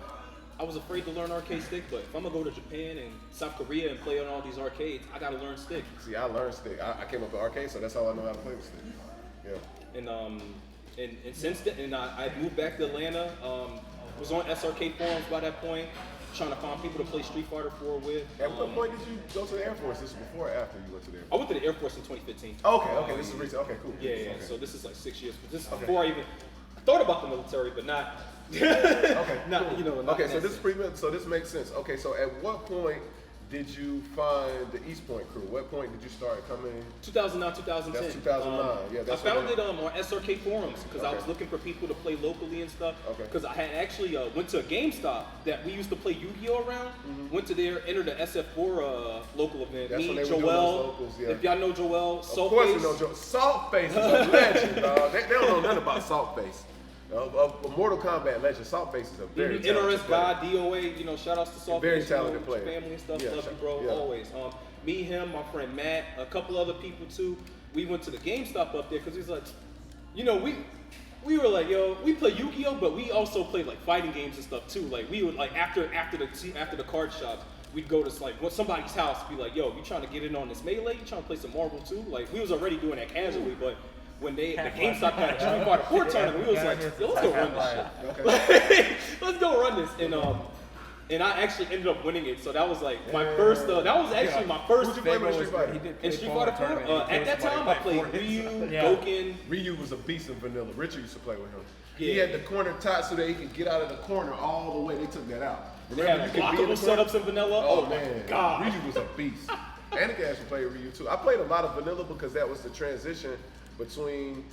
I was afraid to learn arcade stick, but if I'm gonna go to Japan and South Korea and play on all these arcades, I gotta learn stick. See, I learned stick. I came up with arcade, so that's all I know how to play with stick. Yeah. And since then, and I moved back to Atlanta. Was on SRK forums by that point, trying to find people to play Street Fighter 4 with. At what point did you go to the Air Force? This was before or after you went to the Air Force? I went to the Air Force in 2015. Okay, this is recent. Okay, cool. Yeah. Okay. So this is like 6 years. But this is before I even thought about the military, but not. Okay. Not, cool. not okay, so this is pretty much, so this makes sense. Okay, so at what point did you find the East Point crew? What point did you start coming? 2009, 2010. That's 2009. Yeah, that's I found it on SRK forums because I was looking for people to play locally and stuff. Okay. Because I had actually went to a GameStop that we used to play Yu-Gi-Oh around. Went to there, entered the SF4 local event. That's Me, when they were doing Joel. those locals, yeah. If y'all know Joel, Of course we know Joe. Saltface is a legend, dog. They don't know nothing about Saltface. A Mortal Kombat legend. Saltface is a very talented NRS player. guy, DOA, shout outs to Saltface. Very talented player. Family and stuff. Yeah, Love you, bro, yeah. always. Me, him, my friend Matt, a couple other people too. We went to the GameStop up there because he's like, we were like, yo, we play Yu-Gi-Oh, but we also played like fighting games and stuff too. Like we would like after the card shops, we'd go to like somebody's house, be like, yo, you trying to get in on this melee? You trying to play some Marvel too? Like we was already doing that casually, but when the GameStop had a Street Fighter 4 tournament, we was like, yo, let's go run this shit. Okay. Let's go run this. And I actually ended up winning it. So that was like my first, that was actually my first. Who'd you play with Street Fighter? In Street Fighter 4, at that time I played Ryu, Gouken. Ryu was a beast in vanilla. Richard used to play with him. Yeah. He had the corner tight so that he could get out of the corner all the way. They took that out. They had blockable setups in vanilla. Oh man, God. Ryu was a beast. Anakin actually played Ryu too. I played a lot of vanilla because that was the transition between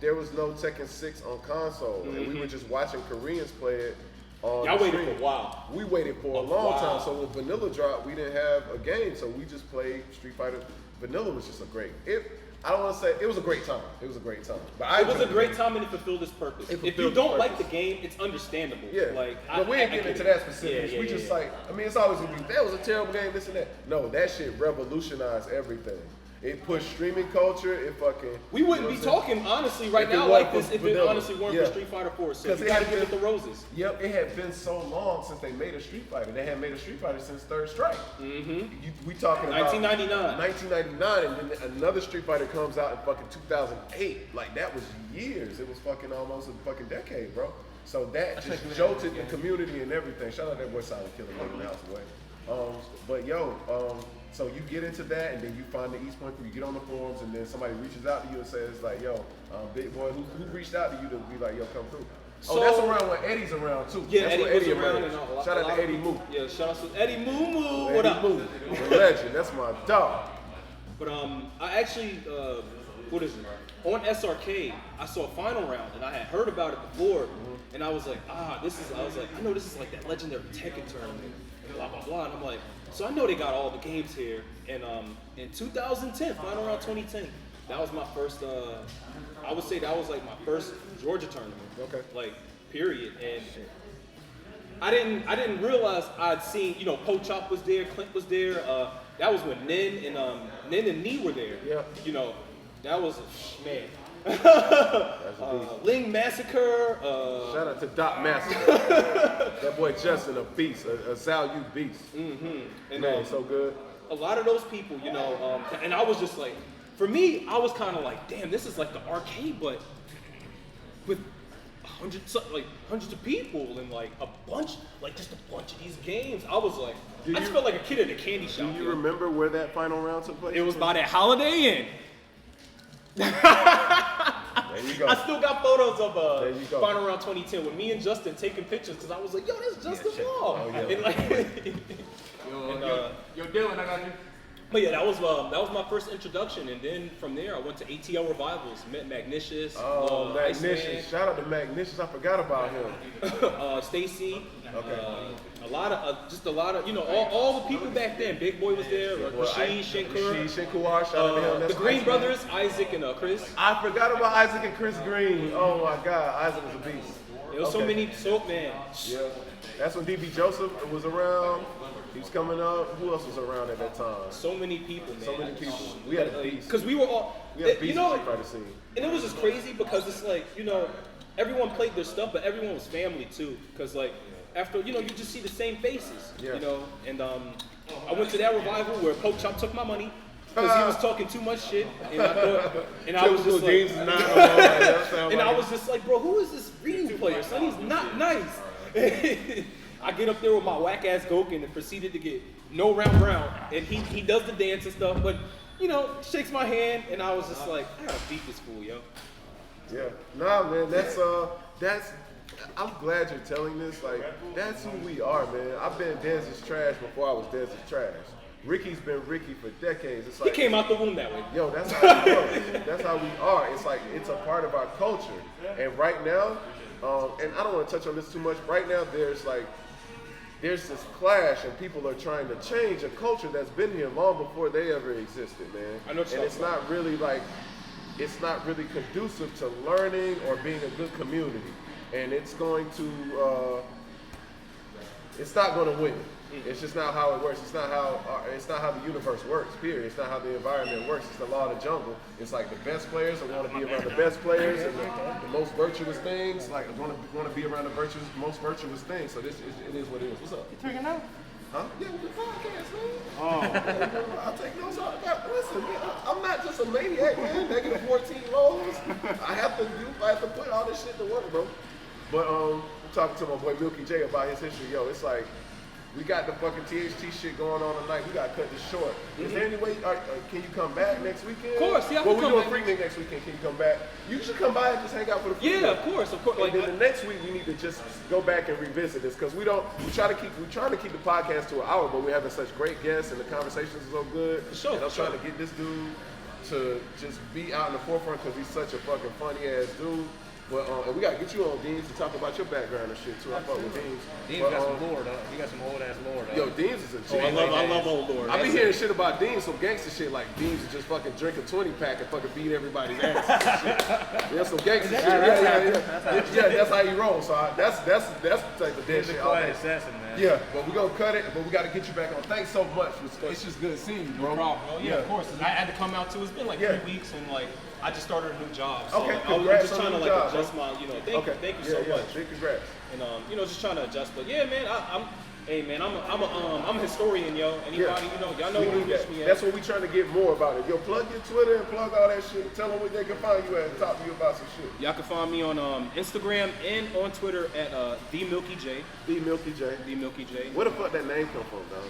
there was no Tekken 6 on console, and we were just watching Koreans play it. Y'all waited for a while. We waited for a long time. So when vanilla dropped, we didn't have a game, so we just played Street Fighter. Vanilla was just a great. I don't want to say it was a great time. It was a great time. But it was a great time and it fulfilled its purpose. If you don't like the game, it's understandable. Yeah. But we ain't getting into that specifics. Yeah, we just like, I mean, it's always gonna be, that was a terrible game, this and that. No, that shit revolutionized everything. It pushed streaming culture. It fucking. We wouldn't be talking honestly right If it now wasn't like this for if it vanilla. honestly weren't Yeah. for Street Fighter 4. So 'Cause you it gotta had give it the been- roses. Yep, it had been so long since they made a Street Fighter. They had made a Street Fighter since Third Strike. We talking about 1999. 1999, and then another Street Fighter comes out in fucking 2008. Like that was years. It was fucking almost a fucking decade, bro. So that just jolted the community and everything. Shout out that boy Silent Killer making the house away. But yo, so you get into that, and then you find the East Point crew. You get on the forums, and then somebody reaches out to you and says like, "Yo, big boy, who reached out to you to be like, yo, come through?" So, that's around when Eddie's around too. Yeah, that's Eddie when was Eddie around emerged. and all. Shout out to Eddie Moo. Yeah, shout out to Eddie Moo. What up? Moo, the legend. That's my dog. But I actually, what is it? On SRK, I saw a final round, and I had heard about it before, and I was like, I know this is like that legendary Tekken tournament, and blah blah blah. And I'm like, so I know they got all the games here. And in 2010, final round 2010, that was my first. I would say that was like my first Georgia tournament. Okay. Like period. And I didn't realize I'd seen, you know, Po Chop was there, Clint was there. That was when Nin and Nee were there. Yeah. You know, that was man. Ling Massacre. Shout out to Doc Massacre. That boy Justin, a beast, a Zhao beast. And Man, so good. a lot of those people, you know, and I was just like, for me, I was kind of like, damn, this is like the arcade, but with hundreds of people and like just a bunch of these games. I was like, I just felt like a kid at a candy shop. Do you remember where that final round took place? It was by that Holiday Inn. There you go. I still got photos of There you go. final round 2010 with me and Justin taking pictures because I was like, yo, that's Justin Wall. Oh, yeah. And like, Yo, Dylan, I got you. but yeah, that was my first introduction, and then from there I went to ATL Revivals, met Magnicious, Oh, Iceman, Magnicious. Shout out to Magnicious. I forgot about him. Stacy, Okay. a lot of, you know, all the people back then. Big Boy was there, Rashid, Shinkur, Shinkur, shout out to him. the That's Green Iceman. Brothers, Isaac and Chris. I forgot about Isaac and Chris Green. Oh my God, Isaac was a beast. There was so Okay. many, man. Yeah, that's when DB Joseph was around. He was coming up. Who else was around at that time? So many people, man. So many people. We had a beast. Because we were all, We had a you beast know, by the scene. and it was just crazy because it's like, you know, everyone played their stuff, but everyone was family too. Because like, after, you know, you just see the same faces, Yeah. you know. And I went to that revival where Po Chop took my money because he was talking too much shit, and I thought, and I was just like, and I was just like, bro, who is this reading player? Son, he's not nice. I get up there with my whack ass Goken and proceeded to get no round, and he does the dance and stuff, but you know, shakes my hand, and I was just like, I gotta beat this fool, yo. Yeah. Nah, man, that's. I'm glad you're telling this. Like, that's who we are, man. I've been Denz's trash before I was Denz's trash. Ricky's been Ricky for decades. It's He like, came out the womb that way. yo, that's how we are. That's how we are. It's like, it's a part of our culture. And right now, and I don't want to touch on this too much. Right now, there's this clash, and people are trying to change a culture that's been here long before they ever existed, man. I know what you're and it's talking not really like, it's not really conducive to learning or being a good community. And it's going to, it's not going to win. It's just not how it works. It's not how the universe works, period. It's not how the environment works. It's the law of the jungle. It's like the best players are going to be around the best players, and the most virtuous things, like, are going to be around the most virtuous things. So it is what it is. What's up? You taking out? Huh? Yeah, with the podcast, man. Oh. I'll take notes all about. Listen, man, I'm not just a maniac, man. Negative 14 rolls. I have to put all this shit to work, bro. But I'm talking to my boy Milky J about his history. Yo, it's like, we got the fucking THT shit going on tonight. We gotta cut this short. Is there any way? Can you come back next weekend? Of course, yeah. Well, we're doing Freak next weekend. Can you come back? You should come by and just hang out for the Freak. Yeah, of course. And Like, then the next week we need to just go back and revisit this because we're trying to keep the podcast to an hour, but we're having such great guests and the conversations are so good. Sure, and I'm trying to get this dude to just be out in the forefront because he's such a fucking funny ass dude. But and we gotta get you on, Deans, to talk about your background and shit too. I fuck with Deans. Dean's But, got some lore, though. He got some old ass lore, though. Yo, Deans is a G. I love old Lord. I be hearing shit about Deans, some gangster shit like Deans is just fucking drink a 20 pack and fucking beat everybody's ass and shit. Yeah, some gangster shit. Yeah, that's how he rolls. So that's the type of dead He's a shit. quiet assassin, man. Yeah, but we're gonna cut it, but we gotta get you back on. Thanks so much. It's just good seeing you, bro. No problem. Oh, yeah, of course. I had to come out too. It's been like 3 weeks, and like I just started a new job. So Okay, like, I was congrats just on trying to the like job, adjust bro. my, you know, thank you so much. Big congrats. And you know, just trying to adjust. But yeah, man, I'm a historian, yo. Anybody, you know, y'all know where to reach me at. That's what we trying to get more about it. Yo, plug your Twitter and plug all that shit and tell them where they can find you at and talk to you about some shit. Y'all can find me on Instagram and on Twitter at the Milky J. The Milky J. The Milky J. Where the fuck that name come from, dog?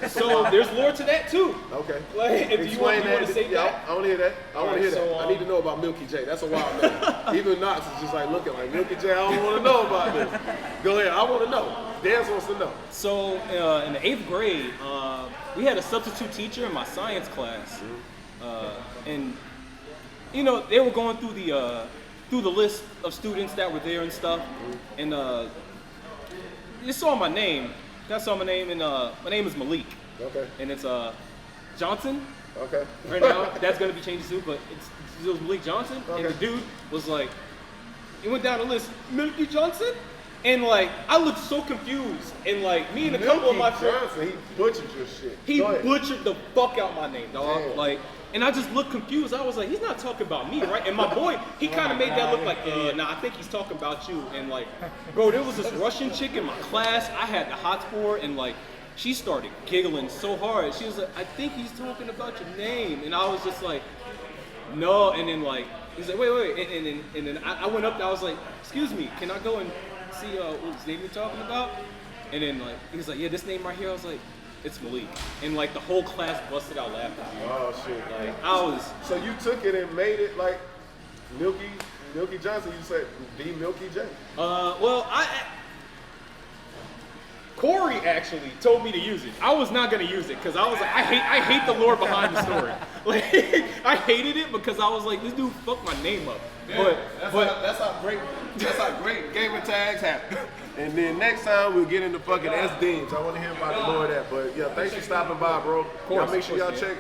So there's lore to that too. Okay. Like, if you want to say yeah, that. I want to hear that. I want to hear that. so, I need to know about Milky J. That's a wild name. Even Knox is just like looking like Milky J. I don't want to know about this. Go ahead. I want to know. Dance wants to know. So in the 8th grade, we had a substitute teacher in my science class, and you know they were going through the list of students that were there and stuff, and you saw my name. I saw my name, and my name is Malik, Okay. and it's Johnson. Okay. Right now, that's gonna be changed soon, but it was Malik Johnson, and Okay. the dude was like, It went down the list. Milky Johnson? And like, I looked so confused. And like, me and a couple of my friends. Johnson, he butchered your shit. He Go ahead. butchered the fuck out my name, dog. Damn. Like, and I just looked confused. I was like, he's not talking about me, right? And my boy, he kind of made that look like, nah, I think he's talking about you. And like, bro, there was this Russian chick in my class. I had the hots for her, and like, she started giggling so hard. She was like, I think he's talking about your name. And I was just like, no. And then like, he's like, wait. And then I went up there. I was like, excuse me, can I go and see what his name you're talking about? And then like, he was like, yeah, this name right here. I was like, it's Malik. And like the whole class busted out laughing. Oh shit. Like I was. So you took it and made it like Milky Johnson. You said the Milky J. Well, Corey actually told me to use it. I was not gonna use it because I was like, I hate the lore behind the story. Like I hated it because I was like, this dude fucked my name up. Yeah, that's how great gamer tags happen. And then next time we'll get into fucking S-Deans. I want to hear about the more of that. But yeah, thanks for stopping by, bro. Y'all make sure y'all check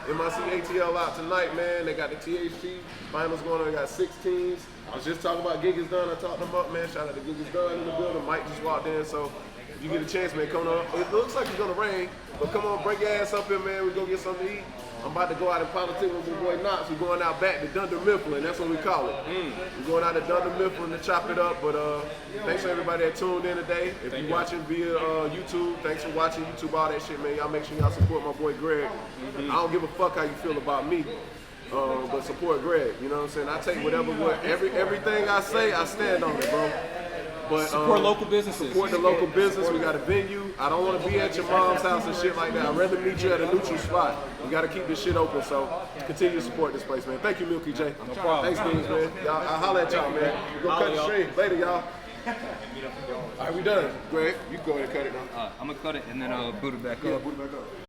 MIC ATL out tonight, man. They got the THT finals going on. They got 6 teams. I was just talking about Gig is Done. I talked them up, man. Shout out to Gig is Done in the building. Mike just walked in, so if you get a chance, man, come on. It looks like it's gonna rain, but come on, bring your ass up here, man. We go get something to eat. I'm about to go out in politics with my boy Knox. We're going out back to Dunder Mifflin. That's what we call it. We're going out to Dunder Mifflin to chop it up. But thanks for everybody that tuned in today. If you're watching via YouTube, thanks for watching YouTube, all that shit, man. Y'all make sure y'all support my boy Greg. I don't give a fuck how you feel about me. But support Greg. You know what I'm saying? I take everything I say, I stand on it, bro. But, Support local businesses. Support the local business. We got a venue. I don't want to be at your mom's house and shit like that. I'd rather meet you at a neutral spot. We got to keep this shit open. So continue to support this place, man. Thank you, Milky J. No problem. Thanks, Deans, man. Y'all, I'll holler at y'all, man. We're going to cut the stream. Later, y'all. All right, we done. Greg, you go ahead and cut it now. I'm gonna cut it and then boot it back Yeah, up. boot it back up.